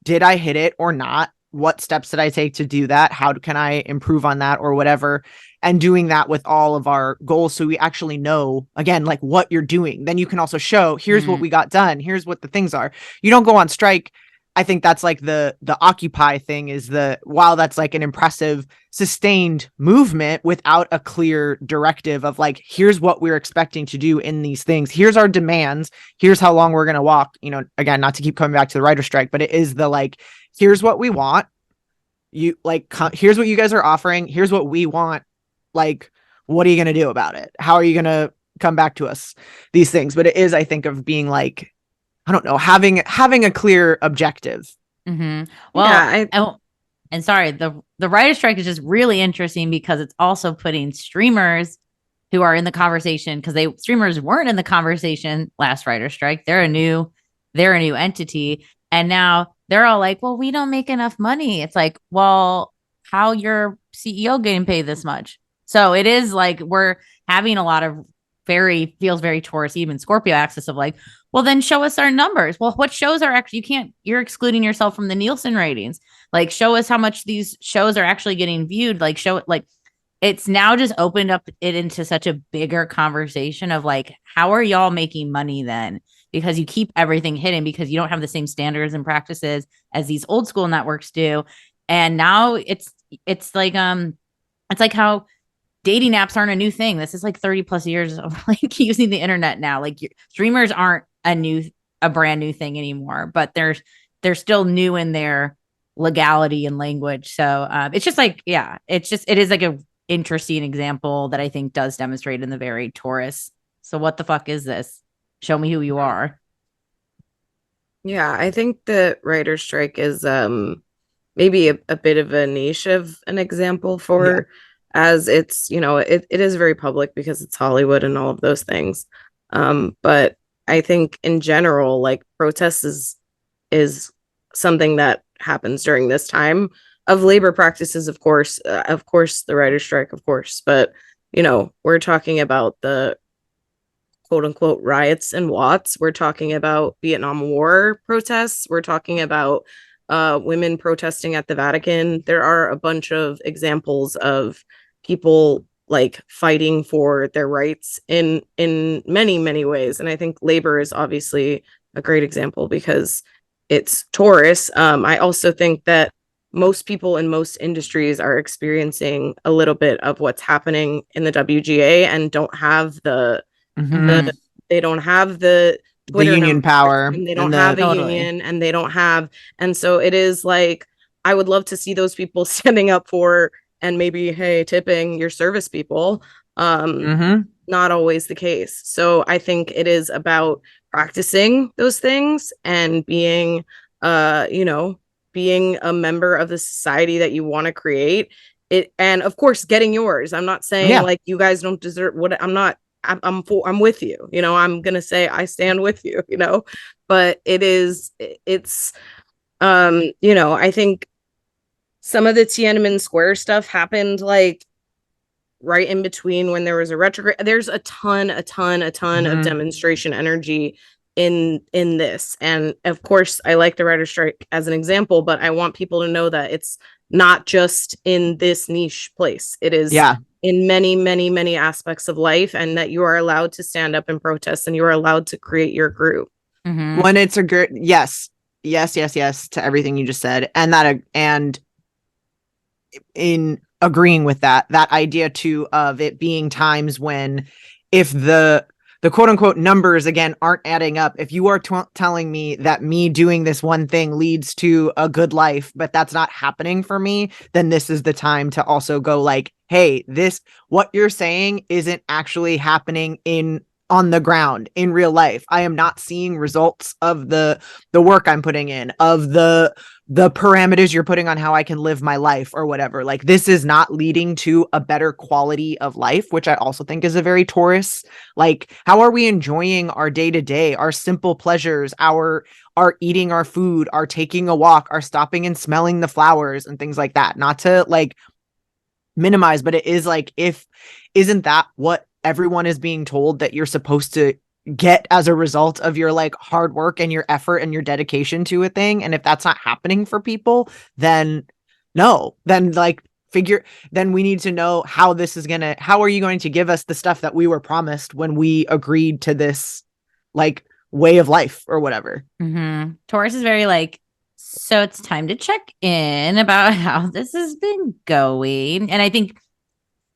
Did I hit it or not? What steps did I take to do that? How can I improve on that, or whatever? And doing that with all of our goals, so we actually know, again, like what you're doing. Then you can also show, here's what we got done. Here's what the things are. You don't go on strike. I think that's like the Occupy thing is while that's like an impressive sustained movement without a clear directive of like, here's what we're expecting to do in these things. Here's our demands. Here's how long we're going to walk, again, not to keep coming back to the writer strike, but it is the like, here's what we want. You like, here's what you guys are offering. Here's what we want. Like, what are you going to do about it? How are you going to come back to us? These things. But it is, I think, of being like, I don't know, having a clear objective. Mm-hmm. Well, and sorry, the writer strike is just really interesting because it's also putting streamers who are in the conversation, because streamers weren't in the conversation last writer strike. They're a new entity, and now they're all like, well, we don't make enough money. It's like, well, how your CEO getting paid this much? So it is like we're having a lot of feels very Taurus, even Scorpio axis of like, well, then show us our numbers. Well, what shows are actually, you're excluding yourself from the Nielsen ratings. Like, show us how much these shows are actually getting viewed. Like, show it, like, it's now just opened up it into such a bigger conversation of like, how are y'all making money then? Because you keep everything hidden because you don't have the same standards and practices as these old school networks do. And now it's like how dating apps aren't a new thing. This is like 30 plus years of like using the internet now. Like, streamers aren't a brand new thing anymore, but they're still new in their legality and language. So it's just like, yeah, it is like a interesting example that I think does demonstrate in the very Taurus. So what the fuck is this? show me who you are. Yeah, I think the writer's strike is maybe a bit of a niche of an example for, as it's, it is very public because it's Hollywood and all of those things. But I think in general, like protest is something that happens during this time of labor practices, of course, the writer's strike, of course, but we're talking about the quote unquote riots and Watts. We're talking about Vietnam War protests. We're talking about women protesting at the Vatican. There are a bunch of examples of people like fighting for their rights in many, many ways. And I think labor is obviously a great example because it's Taurus. I also think that most people in most industries are experiencing a little bit of what's happening in the WGA and don't have they don't have the Twitter union power, and they don't have a union, and they don't have, and so it is like I would love to see those people standing up for, and maybe, hey, tipping your service people. Not always the case. So I think it is about practicing those things and being being a member of the society that you want to create it, and of course getting yours. I'm not saying like you guys don't deserve what I'm with you, I'm gonna say I stand with you, but it's I think some of the Tiananmen Square stuff happened like right in between when there was a retrograde. There's a ton of demonstration energy in this, and of course I like the writer's strike as an example, but I want people to know that it's not just in this niche place. It is in many, many, many aspects of life, and that you are allowed to stand up and protest, and you are allowed to create your group. When it's a good yes to everything you just said, and in agreeing with that idea too of it being times when, if the quote unquote numbers again aren't adding up, if you are telling me that me doing this one thing leads to a good life, but that's not happening for me, then this is the time to also go like, hey, what you're saying isn't actually happening on the ground in real life. I am not seeing results of the work I'm putting in, of the parameters you're putting on how I can live my life or whatever. Like, this is not leading to a better quality of life, which I also think is a very Taurus. Like, how are we enjoying our day to day, our simple pleasures, our eating our food, our taking a walk, our stopping and smelling the flowers and things like that? Not to like minimize, but it is like, isn't that what everyone is being told that you're supposed to get as a result of your like hard work and your effort and your dedication to a thing? And if that's not happening for people, then then we need to know how are you going to give us the stuff that we were promised when we agreed to this like way of life or whatever. Taurus is very like, so it's time to check in about how this has been going. And I think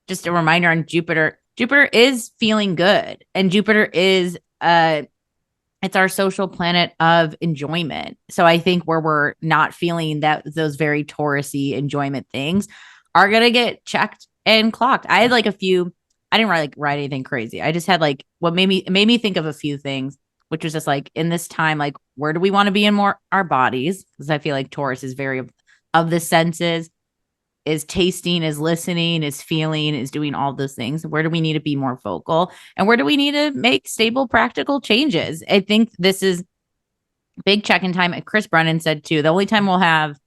just a reminder on Jupiter is feeling good, and Jupiter is it's our social planet of enjoyment. So I think where we're not feeling those very Taurus-y enjoyment things are gonna get checked and clocked. I had like a few. I didn't write anything crazy. I just had like what made me think of a few things, which was just like, in this time, like, where do we want to be in more our bodies? Because I feel like Taurus is very of the senses, is tasting, is listening, is feeling, is doing all those things. Where do we need to be more vocal? And where do we need to make stable, practical changes? I think this is big check-in time. And Chris Brennan said too, the only time we'll have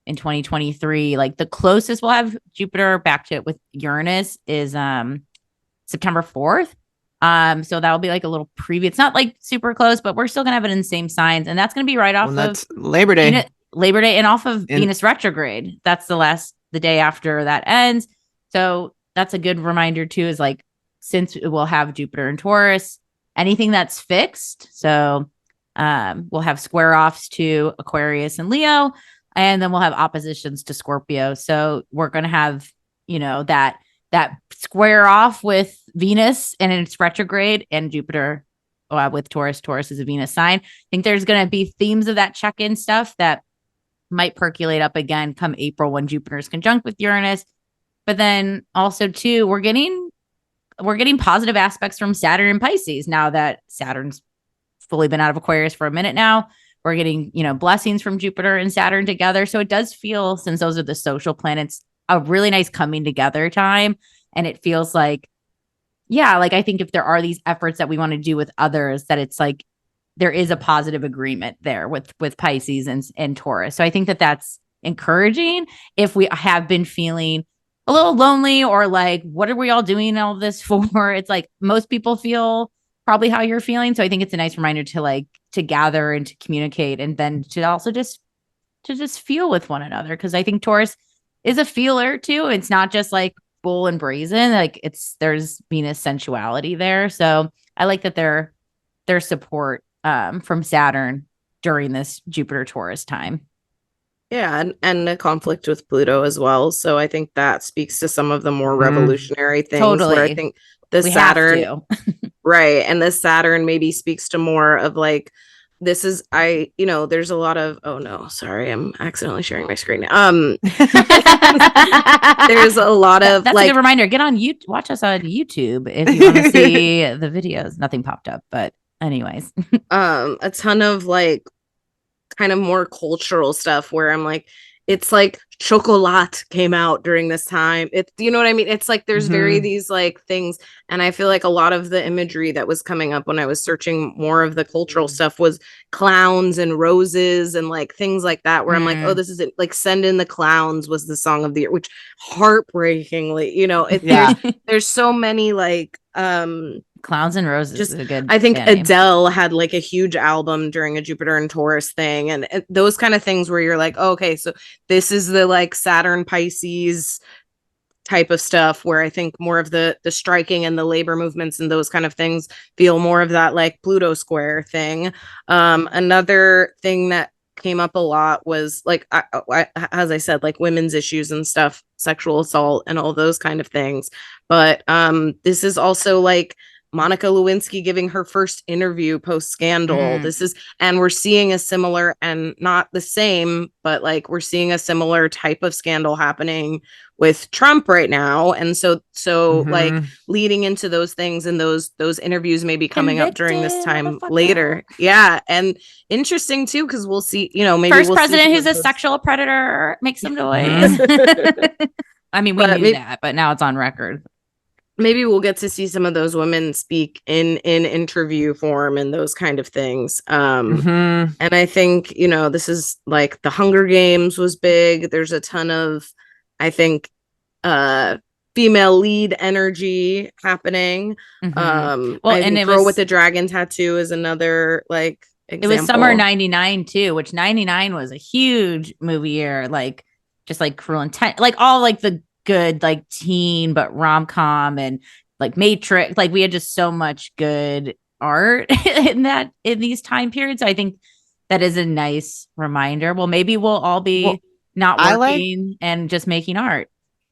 in 2023, like the closest we'll have Jupiter back to it with Uranus is September 4th. So that'll be like a little preview. It's not like super close, but we're still gonna have it in the same signs, and that's gonna be right off of Labor Day. Labor Day, and off of Venus retrograde. That's the day after that ends. So that's a good reminder too, is like, since we'll have Jupiter and Taurus, anything that's fixed. So we'll have square offs to Aquarius and Leo, and then we'll have oppositions to Scorpio. So we're going to have, that square off with Venus and its retrograde, and Jupiter with Taurus. Taurus is a Venus sign. I think there's going to be themes of that check-in stuff that might percolate up again come April when Jupiter is conjunct with Uranus. But then also too, we're getting positive aspects from Saturn and Pisces now that Saturn's fully been out of Aquarius for a minute now. We're getting, blessings from Jupiter and Saturn together. So it does feel, since those are the social planets, a really nice coming together time. And it feels like, yeah, like I think if there are these efforts that we want to do with others, that it's like there is a positive agreement there with Pisces and Taurus. So I think that that's encouraging. If we have been feeling a little lonely or like, what are we all doing all this for? It's like most people feel probably how you're feeling. So I think it's a nice reminder to gather and to communicate, and then to also just feel with one another. Cause I think Taurus is a feeler too. It's not just like bull and brazen. Like there's Venus sensuality there. So I like that their support from Saturn during this Jupiter Taurus time. Yeah, and a conflict with Pluto as well. So I think that speaks to some of the more revolutionary things. Totally. Where I think the Saturn, right, and the Saturn maybe speaks to more of like, this is there's a lot of, oh no, sorry, I'm accidentally sharing my screen. There's a lot of that's like, a good reminder. Get on YouTube, watch us on YouTube if you want to see the videos. Nothing popped up, but anyways, a ton of like kind of more cultural stuff where I'm like, it's like chocolat came out during this time. It's, you know what I mean? It's like there's very these like things. And I feel like a lot of the imagery that was coming up when I was searching more of the cultural stuff was clowns and roses and like things like that, where I'm like, oh, this is it. Like Send in the Clowns was the song of the year, which heartbreakingly, there's so many like Clowns and Roses is a good, I think Adele had like a huge album during a Jupiter and Taurus thing, and those kind of things where you're like, oh, okay, so this is the like Saturn Pisces type of stuff, where I think more of the striking and the labor movements and those kind of things feel more of that like Pluto square thing. Another thing that came up a lot was like, I, as I said, like women's issues and stuff, sexual assault and all those kind of things. But this is also like Monica Lewinsky giving her first interview post scandal. And we're seeing a similar, and not the same, but like we're seeing a similar type of scandal happening with Trump right now. And so like leading into those things, and those interviews may be coming up during this time later. Yeah. And interesting too, because we'll see, maybe first president who's a sexual predator, make some noise. I mean, we knew that, but now it's on record. Maybe we'll get to see some of those women speak in interview form and those kind of things. And I think, this is like the Hunger Games was big. There's a ton of, I think, female lead energy happening. Well, and it Girl with the Dragon Tattoo is another like example. It was summer 99 too, which 99 was a huge movie year, like just like Cruel Intent, like all like the good like teen but rom-com and like Matrix. Like we had just so much good art in these time periods. I think that is a nice reminder. Well, maybe we'll all be not working and just making art.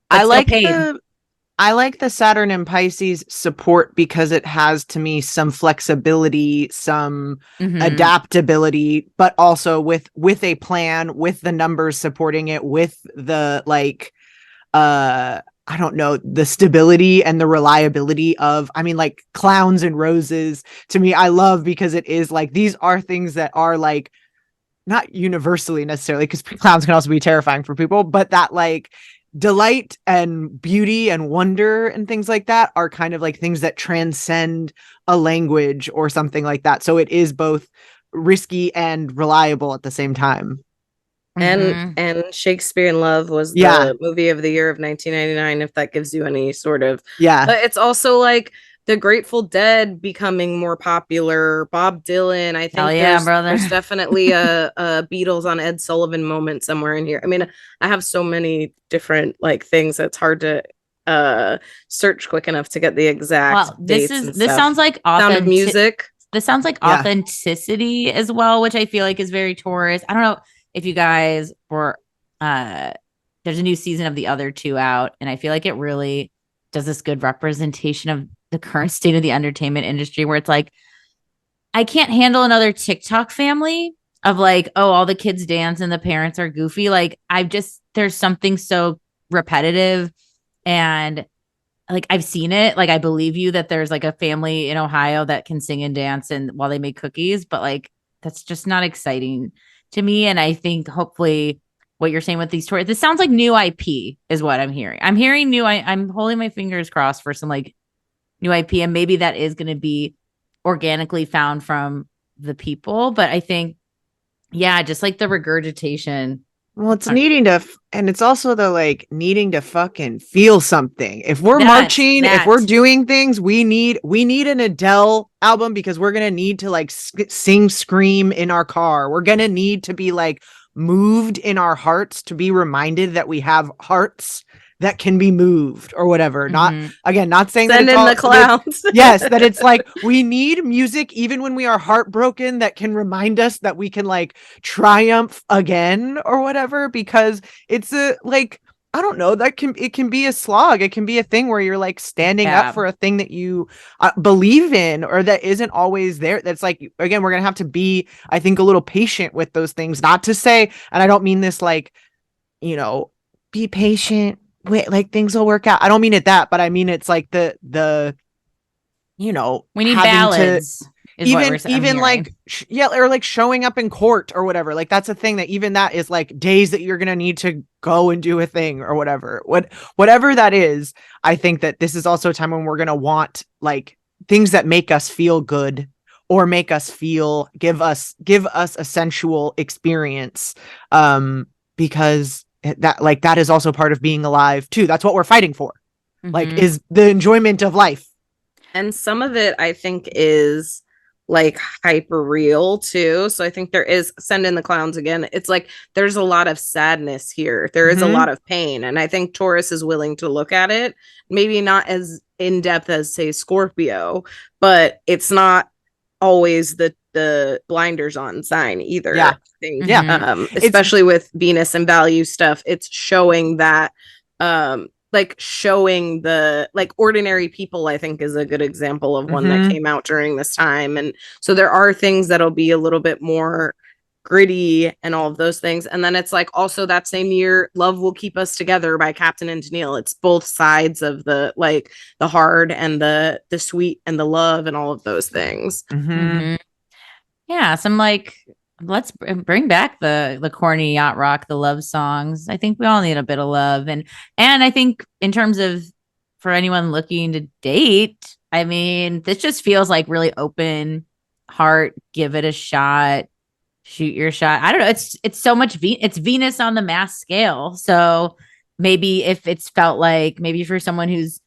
I like the Saturn and Pisces support because it has to me some flexibility, some adaptability, but also with a plan, with the numbers supporting it, with the like I don't know, the stability and the reliability of, I mean, like Clowns and Roses to me, I love, because it is like, these are things that are like, not universally necessarily, because clowns can also be terrifying for people, but that like delight and beauty and wonder and things like that are kind of like things that transcend a language or something like that. So it is both risky and reliable at the same time. And Shakespeare in Love was the movie of the year of 1999, if that gives you any sort of but it's also like the Grateful Dead becoming more popular, Bob Dylan. I think there's definitely a Beatles on Ed Sullivan moment somewhere in here. I mean, I have so many different like things that's hard to search quick enough to get the exact dates. This sounds like Sound of Music. This sounds like authenticity as well, which I feel like is very Taurus. I don't know if you guys were there's a new season of the other two out, and I feel like it really does this good representation of the current state of the entertainment industry, where it's like, I can't handle another TikTok family of like, oh, all the kids dance and the parents are goofy. Like there's something so repetitive and like I've seen it. Like I believe you that there's like a family in Ohio that can sing and dance and while they make cookies, but like that's just not exciting to me. And I think hopefully what you're saying with these stories, this sounds like new IP is what I'm hearing. I'm hearing new. I'm holding my fingers crossed for some like new IP, and maybe that is going to be organically found from the people. But I think, yeah, just like the regurgitation. Well, it's needing to, and it's also the like needing to fucking feel something. If we're marching, if we're doing things, we need an Adele album because we're gonna need to like sing, scream in our car. We're gonna need to be like moved in our hearts to be reminded that we have hearts that can be moved or whatever. Not again, not saying Send that in the clowns. Yes, that it's like we need music even when we are heartbroken that can remind us that we can like triumph again or whatever, because it's a like I don't know, it can be a slog. It can be a thing where you're like standing up for a thing that you believe in or that isn't always there. That's like, again, we're going to have to be, I think, a little patient with those things. Not to say, and I don't mean this like, you know, be patient. Wait, like things will work out. I don't mean it that, but I mean it's like the you know, we need ballads. Even like or like showing up in court or whatever. Like that's a thing that even that is like days that you're gonna need to go and do a thing or whatever. Whatever that is, I think that this is also a time when we're gonna want like things that make us feel good or make us feel give us a sensual experience. Because that is also part of being alive too. That's what we're fighting for. Like is the enjoyment of life. And some of it I think is like hyper real too. So I think there is, send in the clowns again. It's like there's a lot of sadness here. There is a lot of pain. And I think Taurus is willing to look at it. Maybe not as in depth as say Scorpio, but it's not always the blinders on sign either. Yeah. Especially with Venus and value stuff, it's showing that like showing the like ordinary people, I think is a good example of one that came out during this time. And so there are things that'll be a little bit more gritty and all of those things. And then it's like also that same year, Love Will Keep Us Together by Captain and Tennille. It's both sides of the like the hard and the sweet and the love and all of those things. Yeah, some like let's bring back the corny yacht rock, the love songs. I think we all need a bit of love, and I think in terms of for anyone looking to date, I mean, this just feels like really open heart, give it a shot, shoot your shot. I don't know. It's so much it's Venus on the mass scale. So maybe if it's felt like maybe for someone who's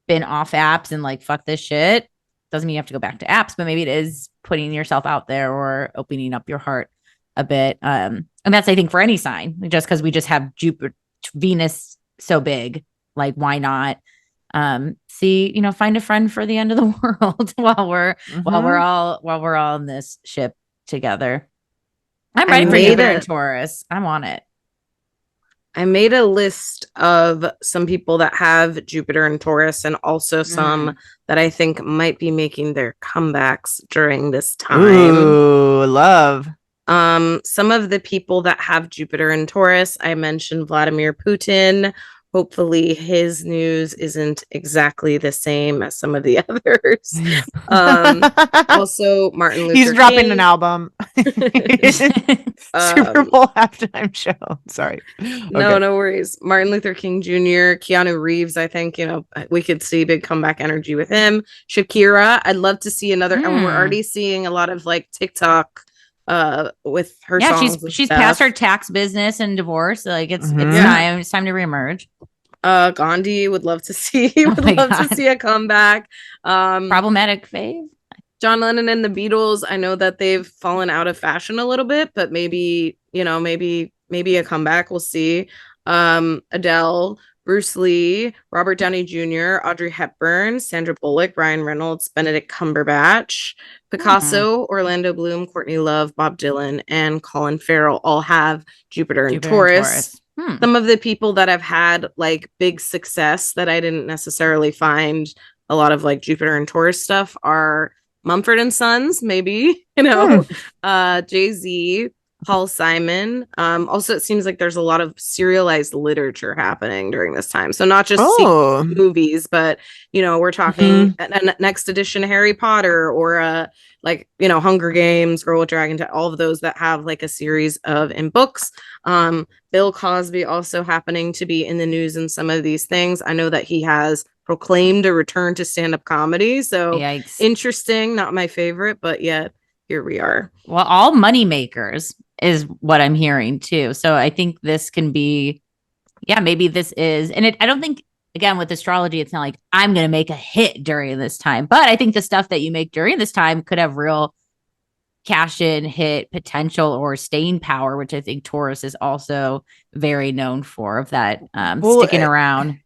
been off apps and like fuck this shit, doesn't mean you have to go back to apps, but maybe it is putting yourself out there or opening up your heart a bit. And that's, I think, for any sign, just because we just have Jupiter, Venus so big, like why not see, you know, find a friend for the end of the world while we're all in this ship together. I'm ready for Jupiter and Taurus. I'm on it. I made a list of some people that have Jupiter and Taurus and also some that I think might be making their comebacks during this time. Ooh, love. Some of the people that have Jupiter and Taurus, I mentioned Vladimir Putin. Hopefully his news isn't exactly the same as some of the others. Also Martin Luther King. He's dropping an album. Super Bowl halftime show. Sorry. No worries. Martin Luther King Jr., Keanu Reeves, I think, you know, we could see big comeback energy with him. Shakira, I'd love to see another, and we're already seeing a lot of like TikTok with her songs. She's past her tax business and divorce. Like it's time to reemerge. Gandhi would love to see to see a comeback. Problematic fave. John Lennon and the Beatles, I know that they've fallen out of fashion a little bit, but maybe a comeback, we'll see. Adele, Bruce Lee, Robert Downey Jr., Audrey Hepburn, Sandra Bullock, Ryan Reynolds, Benedict Cumberbatch, Picasso, Orlando Bloom, Courtney Love, Bob Dylan, and Colin Farrell all have Jupiter and Taurus. Some of the people that have had like big success that I didn't necessarily find a lot of like Jupiter and Taurus stuff are Mumford and Sons, maybe, you know, Jay-Z, Paul Simon. Also, it seems like there's a lot of serialized literature happening during this time. So not just movies, but we're talking a next edition Harry Potter or Hunger Games, Girl with Dragon, all of those that have like a series of in books. Bill Cosby also happening to be in the news in some of these things. I know that he has proclaimed a return to stand-up comedy. So interesting, not my favorite, but yet here we are. Well, all money makers is what I'm hearing too. So I think this can be, maybe this is, and I don't think, again, with astrology, it's not like I'm going to make a hit during this time, but I think the stuff that you make during this time could have real cash in hit potential or staying power, which I think Taurus is also very known for, of that sticking around.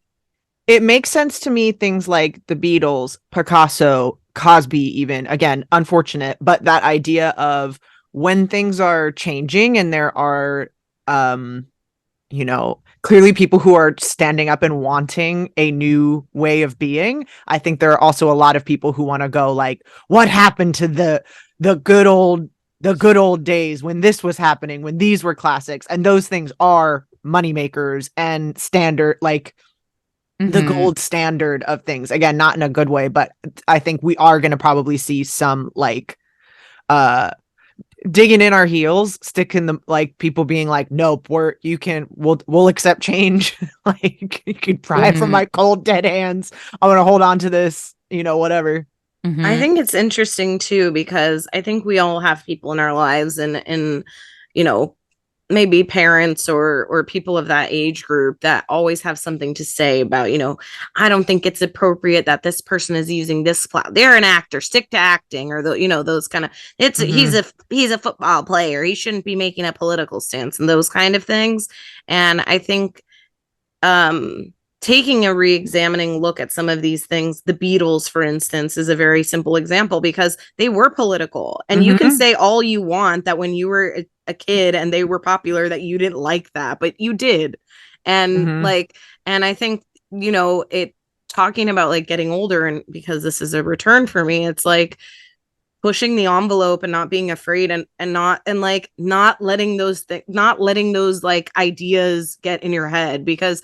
It makes sense to me, things like the Beatles, Picasso, Cosby, even, again, unfortunate, but that idea of when things are changing and there are clearly people who are standing up and wanting a new way of being. I think there are also a lot of people who want to go like, what happened to the good old days when this was happening, when these were classics? And those things are moneymakers and standard, like the gold standard of things. Again, not in a good way, but I think we are going to probably see some like digging in our heels, sticking the like people being like, nope, we'll accept change. Like, you could pry from my cold dead hands. I'm gonna hold on to this, whatever. I think it's interesting too, because I think we all have people in our lives and maybe parents or people of that age group that always have something to say about, I don't think it's appropriate that this person is using this plot. They're an actor, stick to acting, or those kind of, he's a football player. He shouldn't be making a political stance and those kind of things. And I think taking a re-examining look at some of these things, the Beatles, for instance, is a very simple example because they were political. And you can say all you want that when you were a kid and they were popular that you didn't like that, but you did. And and I think, it talking about like getting older, and because this is a return for me, it's like pushing the envelope and not being afraid and not letting those like ideas get in your head, because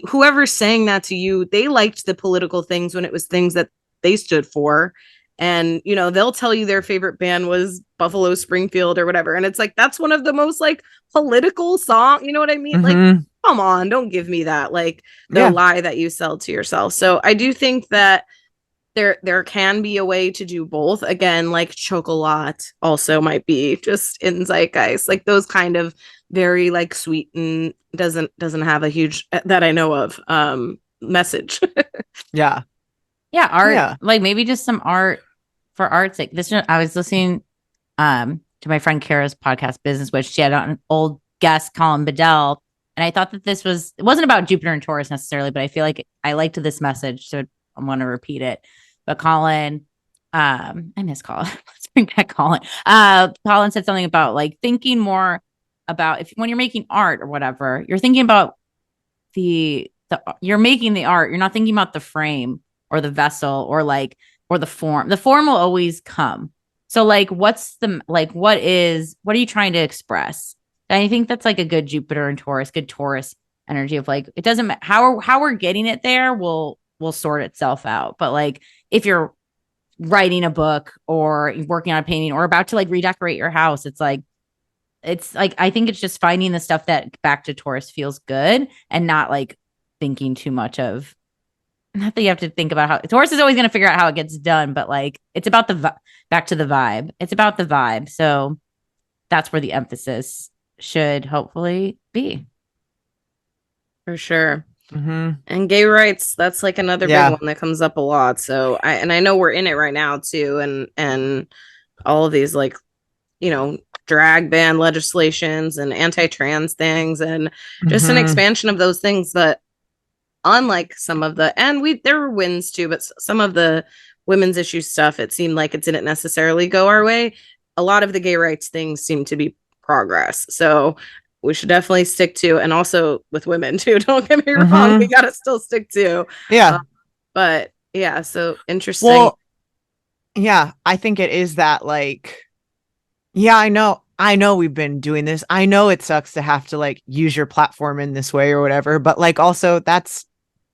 whoever's saying that to you, they liked the political things when it was things that they stood for. And they'll tell you their favorite band was Buffalo Springfield or whatever, and it's like, that's one of the most like political song, you know what I mean? Like, come on, don't give me that, like, the lie that you sell to yourself. So I do think that there can be a way to do both. Again, like Chocolat also might be just in zeitgeist, like those kind of very like sweet and doesn't have a huge, that I know of, message. Art. Like maybe just some art for art's sake. This, I was listening to my friend Kara's podcast Business, which she had an old guest, Colin Bedell, and I thought that it wasn't about Jupiter and Taurus necessarily, but I feel like I liked this message, so I want to repeat it. But Colin, I miss Colin. Let's bring back Colin. Colin said something about like thinking more about when you're making art or whatever, you're thinking about you're making the art. You're not thinking about the frame or the vessel or the form. The form will always come. So like, what are you trying to express? And I think that's like a good Jupiter and Taurus, good Taurus energy of like, it doesn't matter how we're getting it there. Will sort itself out. But like, if you're writing a book or working on a painting or about to like redecorate your house, it's like I think it's just finding the stuff that back to Taurus feels good and not like thinking too much of, not that you have to think about how Taurus is always going to figure out how it gets done, but like it's about back to the vibe. It's about the vibe. So that's where the emphasis should hopefully be. For sure. And gay rights, that's like another big one that comes up a lot. So I know we're in it right now too, and all of these like drag ban legislations and anti-trans things and just an expansion of those things. But unlike some of there were wins too, but some of the women's issue stuff, it seemed like it didn't necessarily go our way. A lot of the gay rights things seem to be progress. So we should definitely stick to, and also with women too, don't get me wrong, we gotta still stick to. But yeah, so interesting. Well, yeah, I think it is that like, I know I know we've been doing this. I know it sucks to have to like use your platform in this way or whatever, but like also that's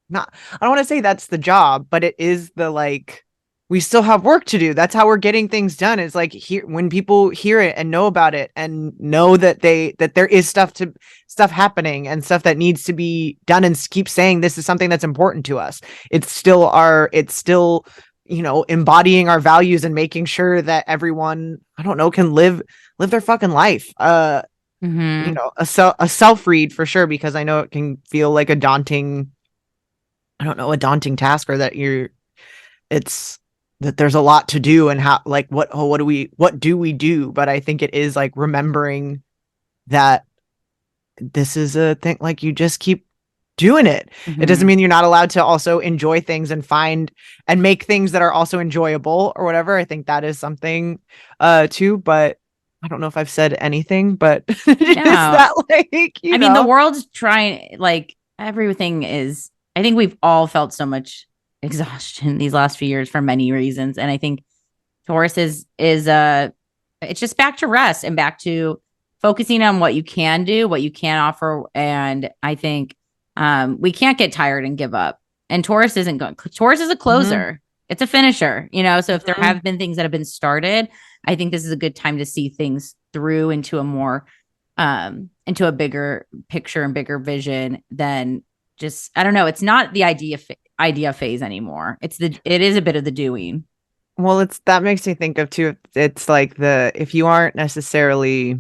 not, I don't want to say that's the job, but it is the like, we still have work to do. That's how we're getting things done. Is like here when people hear it and know about it and know that that there is stuff happening and stuff that needs to be done, and keep saying this is something that's important to us. It's still embodying our values and making sure that everyone, I don't know, can live their fucking life. A self read for sure, because I know it can feel like a daunting task, or that it's that there's a lot to do, and how, like, what do we do? But I think it is like remembering that this is a thing, like you just keep doing it. It doesn't mean you're not allowed to also enjoy things and find and make things that are also enjoyable or whatever. I think that is something too, but I don't know if I've said anything, but is that like, I mean, the world's trying, like, everything is, I think we've all felt so much exhaustion these last few years for many reasons. And I think Taurus is it's just back to rest and back to focusing on what you can do, what you can offer. And I think we can't get tired and give up. And Taurus isn't going. Taurus is a closer. It's a finisher, So if there have been things that have been started, I think this is a good time to see things through into a more, into a bigger picture and bigger vision than just, I don't know. It's not the idea phase anymore. It is a bit of the doing. Well, that makes me think of too. It's like if you aren't necessarily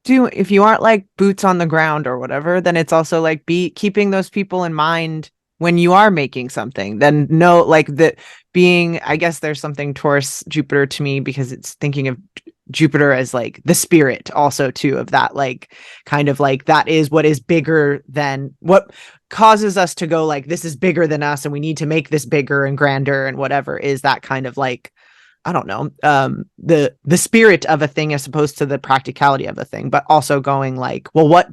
if you aren't like boots on the ground or whatever, then it's also like keeping those people in mind when you are making something. Then no, like that being, I guess there's something Taurus Jupiter to me, because it's thinking of Jupiter as like the spirit also too, of that, like kind of like that is what is bigger than what causes us to go like, this is bigger than us and we need to make this bigger and grander and whatever, is that kind of like, I don't know, the spirit of a thing as opposed to the practicality of a thing, but also going like, well,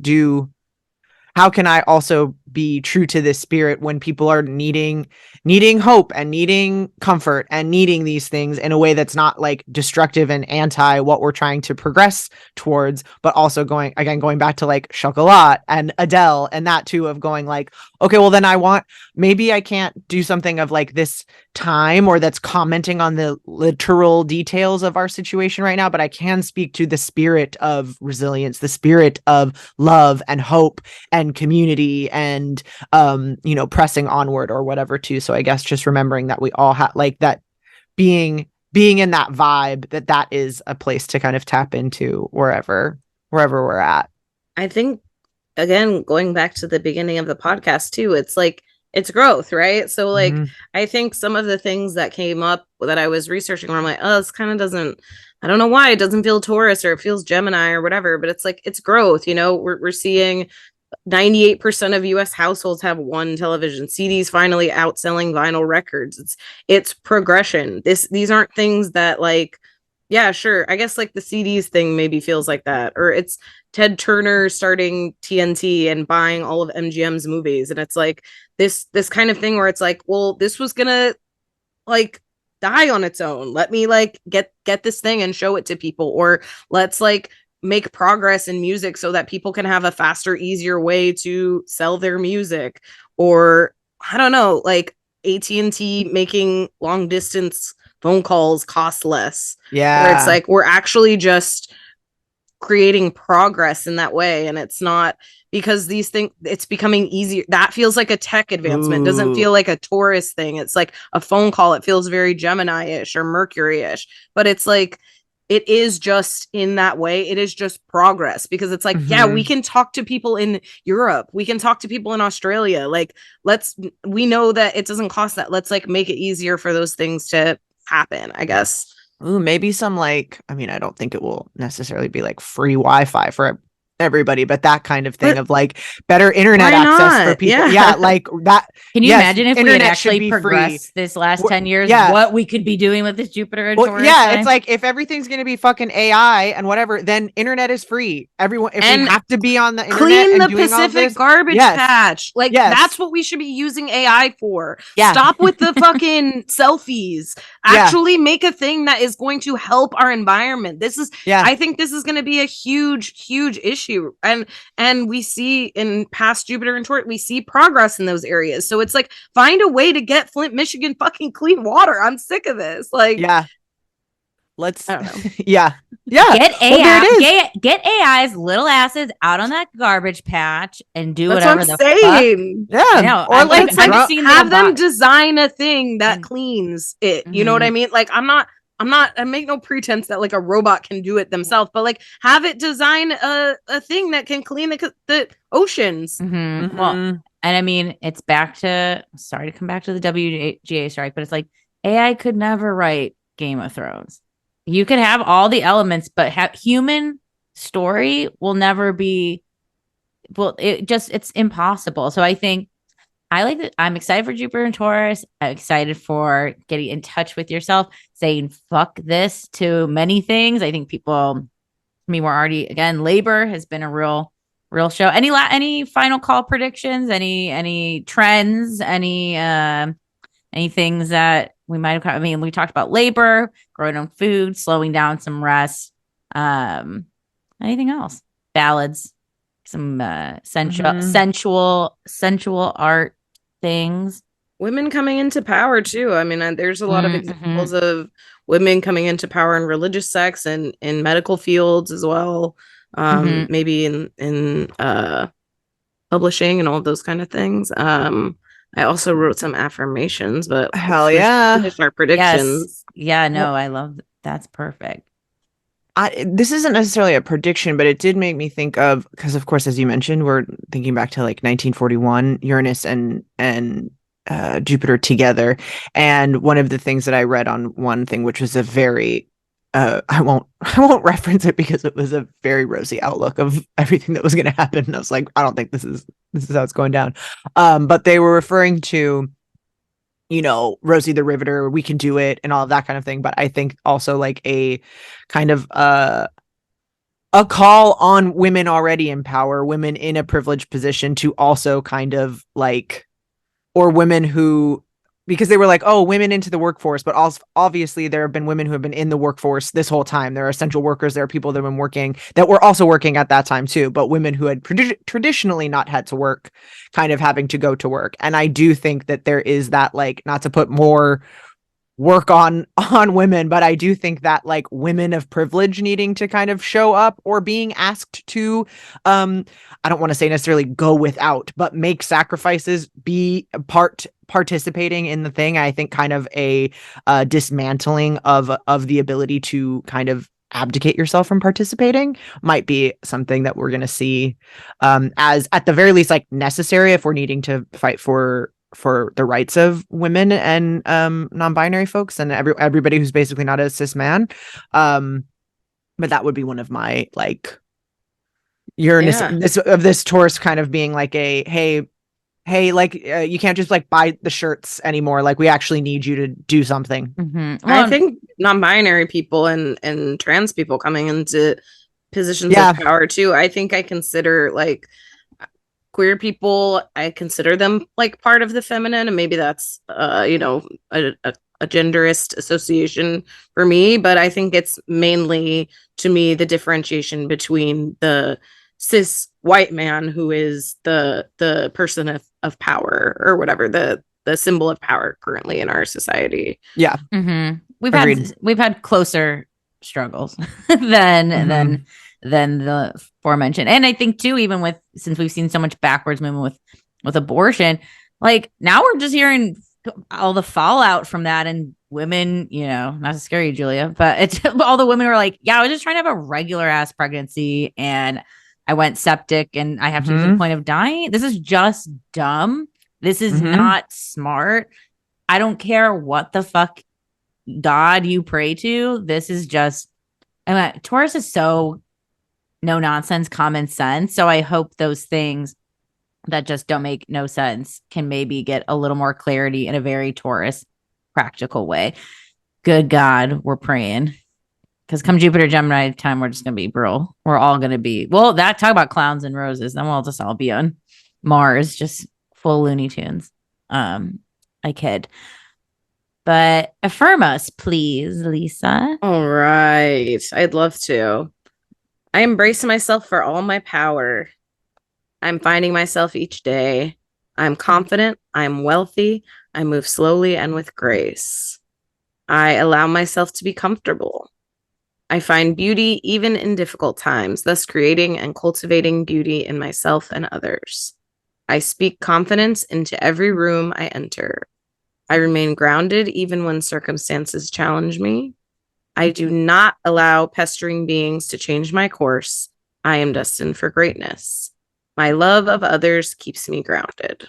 how can I also be true to this spirit when people are needing hope and needing comfort and needing these things in a way that's not like destructive and anti what we're trying to progress towards, but also going back to like Chocolat and Adele and that too, of going like, okay, well then maybe I can't do something of like this time or that's commenting on the literal details of our situation right now, but I can speak to the spirit of resilience, the spirit of love and hope and community and pressing onward or whatever too. So I guess just remembering that we all have like that, being in that vibe, that is a place to kind of tap into wherever we're at. I think, again, going back to the beginning of the podcast too, it's like, it's growth, right? So like, I think some of the things that came up that I was researching where I'm like, oh, this kind of doesn't, I don't know why it doesn't feel Taurus or it feels Gemini or whatever, but it's like, it's growth, we're seeing 98% of US households have one television. CDs finally outselling vinyl records. It's progression. These aren't things that like, yeah, sure. I guess like the CDs thing maybe feels like that. Or it's Ted Turner starting TNT and buying all of MGM's movies. And it's like this kind of thing where it's like, well, this was gonna like die on its own. Let me like get this thing and show it to people. Or let's like make progress in music so that people can have a faster, easier way to sell their music. Or I don't know, like AT&T making long distance phone calls cost less. Yeah. Where it's like, we're actually just creating progress in that way. And it's not because these things, it's becoming easier. That feels like a tech advancement. It doesn't feel like a Taurus thing. It's like a phone call. It feels very Gemini-ish or Mercury-ish, but it's like, it is just in that way. It is just progress, because it's like, yeah, we can talk to people in Europe. We can talk to people in Australia. Like, we know that it doesn't cost that. Let's like make it easier for those things to happen, I guess. Ooh, maybe some like, I mean, I don't think it will necessarily be like free Wi-Fi for everybody, but that kind of thing But of like better internet why access for not? people. Yeah. Like that. Can you Yes, imagine if we had internet should actually be free. progressed this last 10 years, Yeah. what we could be doing with this Jupiter and Well, Taurus yeah, time? it's like if everything's going to be fucking AI and whatever, then internet is free. Everyone, if And we have to be on the internet clean and the doing all Pacific this, garbage yes, patch. Like yes. that's what we should be using AI for. Yeah. Stop with the fucking selfies. Actually make a thing that is going to help our environment. This is I think this is going to be a huge issue. And we see in past Jupiter and Taurus, we see progress in those areas. So it's like find a way to get Flint, Michigan fucking clean water. I'm sick of this. Like let's I don't know. yeah Get AI, there it is. get AI's little asses out on that garbage patch and do That's whatever what I'm the saying. fuck. Yeah, No, or like have them design a thing that cleans it. You know what I mean? Like I make no pretense that like a robot can do it themselves, but like have it design a thing that can clean the oceans. Well, and I mean, it's back to sorry to come back to the WGA strike, but it's like AI could never write Game of Thrones. You could have all the elements, but human story will never be. Well, it's impossible. So I think I like that. I'm excited for Jupiter and Taurus. I'm excited for getting in touch with yourself, saying fuck this to many things. I think people, we're already again. Labor has been a real show. Any final call predictions? Any trends? Any things that we might have? I mean, we talked about labor, growing on food, slowing down some rest. Anything else? Ballads, some sensual art things. Women coming into power too. I mean, there's a lot of examples of women coming into power in religious sects and in medical fields as well. Maybe in publishing and all of those kind of things. I also wrote some affirmations, but hell yeah, finish our predictions. Yes. Yeah, no, I love that's perfect. This isn't necessarily a prediction, but it did make me think of, because of course, as you mentioned, we're thinking back to like 1941, Uranus and Jupiter together. And one of the things that I read on one thing, which was a very I won't reference it because it was a very rosy outlook of everything that was going to happen. And I was like, I don't think this is how it's going down. But they were referring to, you know, Rosie the Riveter, we can do it, and all of that kind of thing. But I think also like a kind of a call on women already in power, women in a privileged position to also kind of like, or women who, because they were like, oh, women into the workforce, but also obviously there have been women who have been in the workforce this whole time. There are essential workers. There are people that have been working that were also working at that time too, but women who had traditionally not had to work, kind of having to go to work. And I do think that there is that, like, not to put more work on women, but I do think that like women of privilege needing to kind of show up or being asked to I don't want to say necessarily go without, but make sacrifices, be participating in the thing. I think kind of a dismantling of the ability to kind of abdicate yourself from participating might be something that we're going to see as at the very least like necessary if we're needing to fight for the rights of women and non-binary folks and everybody who's basically not a cis man. But that would be one of my like Uranus this Taurus kind of being like a hey like you can't just like buy the shirts anymore, like we actually need you to do something. Well, I think non-binary people and trans people coming into positions of power too, I think I consider like queer people, I consider them like part of the feminine, and maybe that's you know, a genderist association for me, but I think it's mainly to me the differentiation between the cis white man who is the person of power or whatever, the symbol of power currently in our society. We've had closer struggles than the aforementioned. And I think too, even since we've seen so much backwards movement with abortion, like now we're just hearing all the fallout from that, and women, you know, not to scare you, Julia, but it's all the women were like, yeah, I was just trying to have a regular ass pregnancy and I went septic and I have to the point of dying. This is just dumb. This is not smart. I don't care what the fuck God you pray to. This is just, Taurus is so no nonsense common sense. So I hope those things that just don't make no sense can maybe get a little more clarity in a very Taurus practical way. Good God, we're praying. Because come Jupiter Gemini time, we're just gonna be bro. We're all gonna be that talk about clowns and roses. Then we'll just all be on Mars, just full Looney Tunes. I kid. But affirm us, please, Lisa. All right. I'd love to. I embrace myself for all my power. I'm finding myself each day. I'm confident. I'm wealthy. I move slowly and with grace. I allow myself to be comfortable. I find beauty even in difficult times, thus creating and cultivating beauty in myself and others. I speak confidence into every room I enter. I remain grounded even when circumstances challenge me. I do not allow pestering beings to change my course. I am destined for greatness. My love of others keeps me grounded.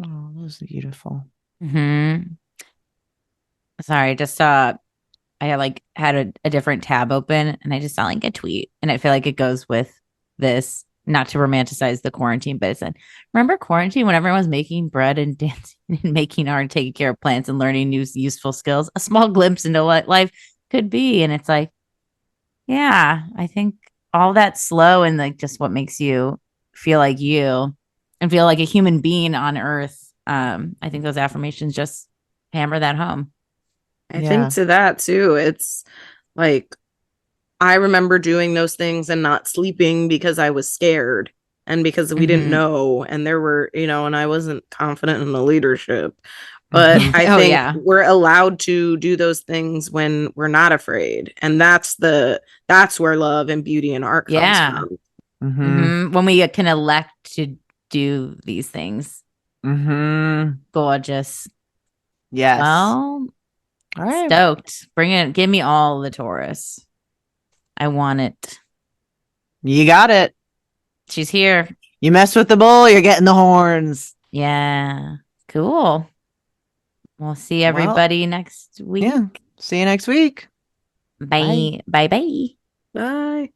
Oh, that was beautiful. Mm-hmm. Sorry, just I had a different tab open and I just saw like a tweet and I feel like it goes with this, not to romanticize the quarantine, but it said, remember quarantine when everyone was making bread and dancing and making art and taking care of plants and learning new useful skills, a small glimpse into what life could be. And it's like, yeah, I think all that slow and like just what makes you feel like you and feel like a human being on earth. I think those affirmations just hammer that home. I think to that too. It's like I remember doing those things and not sleeping because I was scared and because we didn't know. And there were, and I wasn't confident in the leadership. But I think we're allowed to do those things when we're not afraid. And that's where love and beauty and art comes from. Mm-hmm. When we can elect to do these things. Gorgeous. Yes. Well, all right. Stoked. Bring it. Give me all the Taurus. I want it. You got it. She's here. You mess with the bull, you're getting the horns. Yeah. Cool. We'll see everybody next week. Yeah. See you next week. Bye. Bye. Bye. Bye.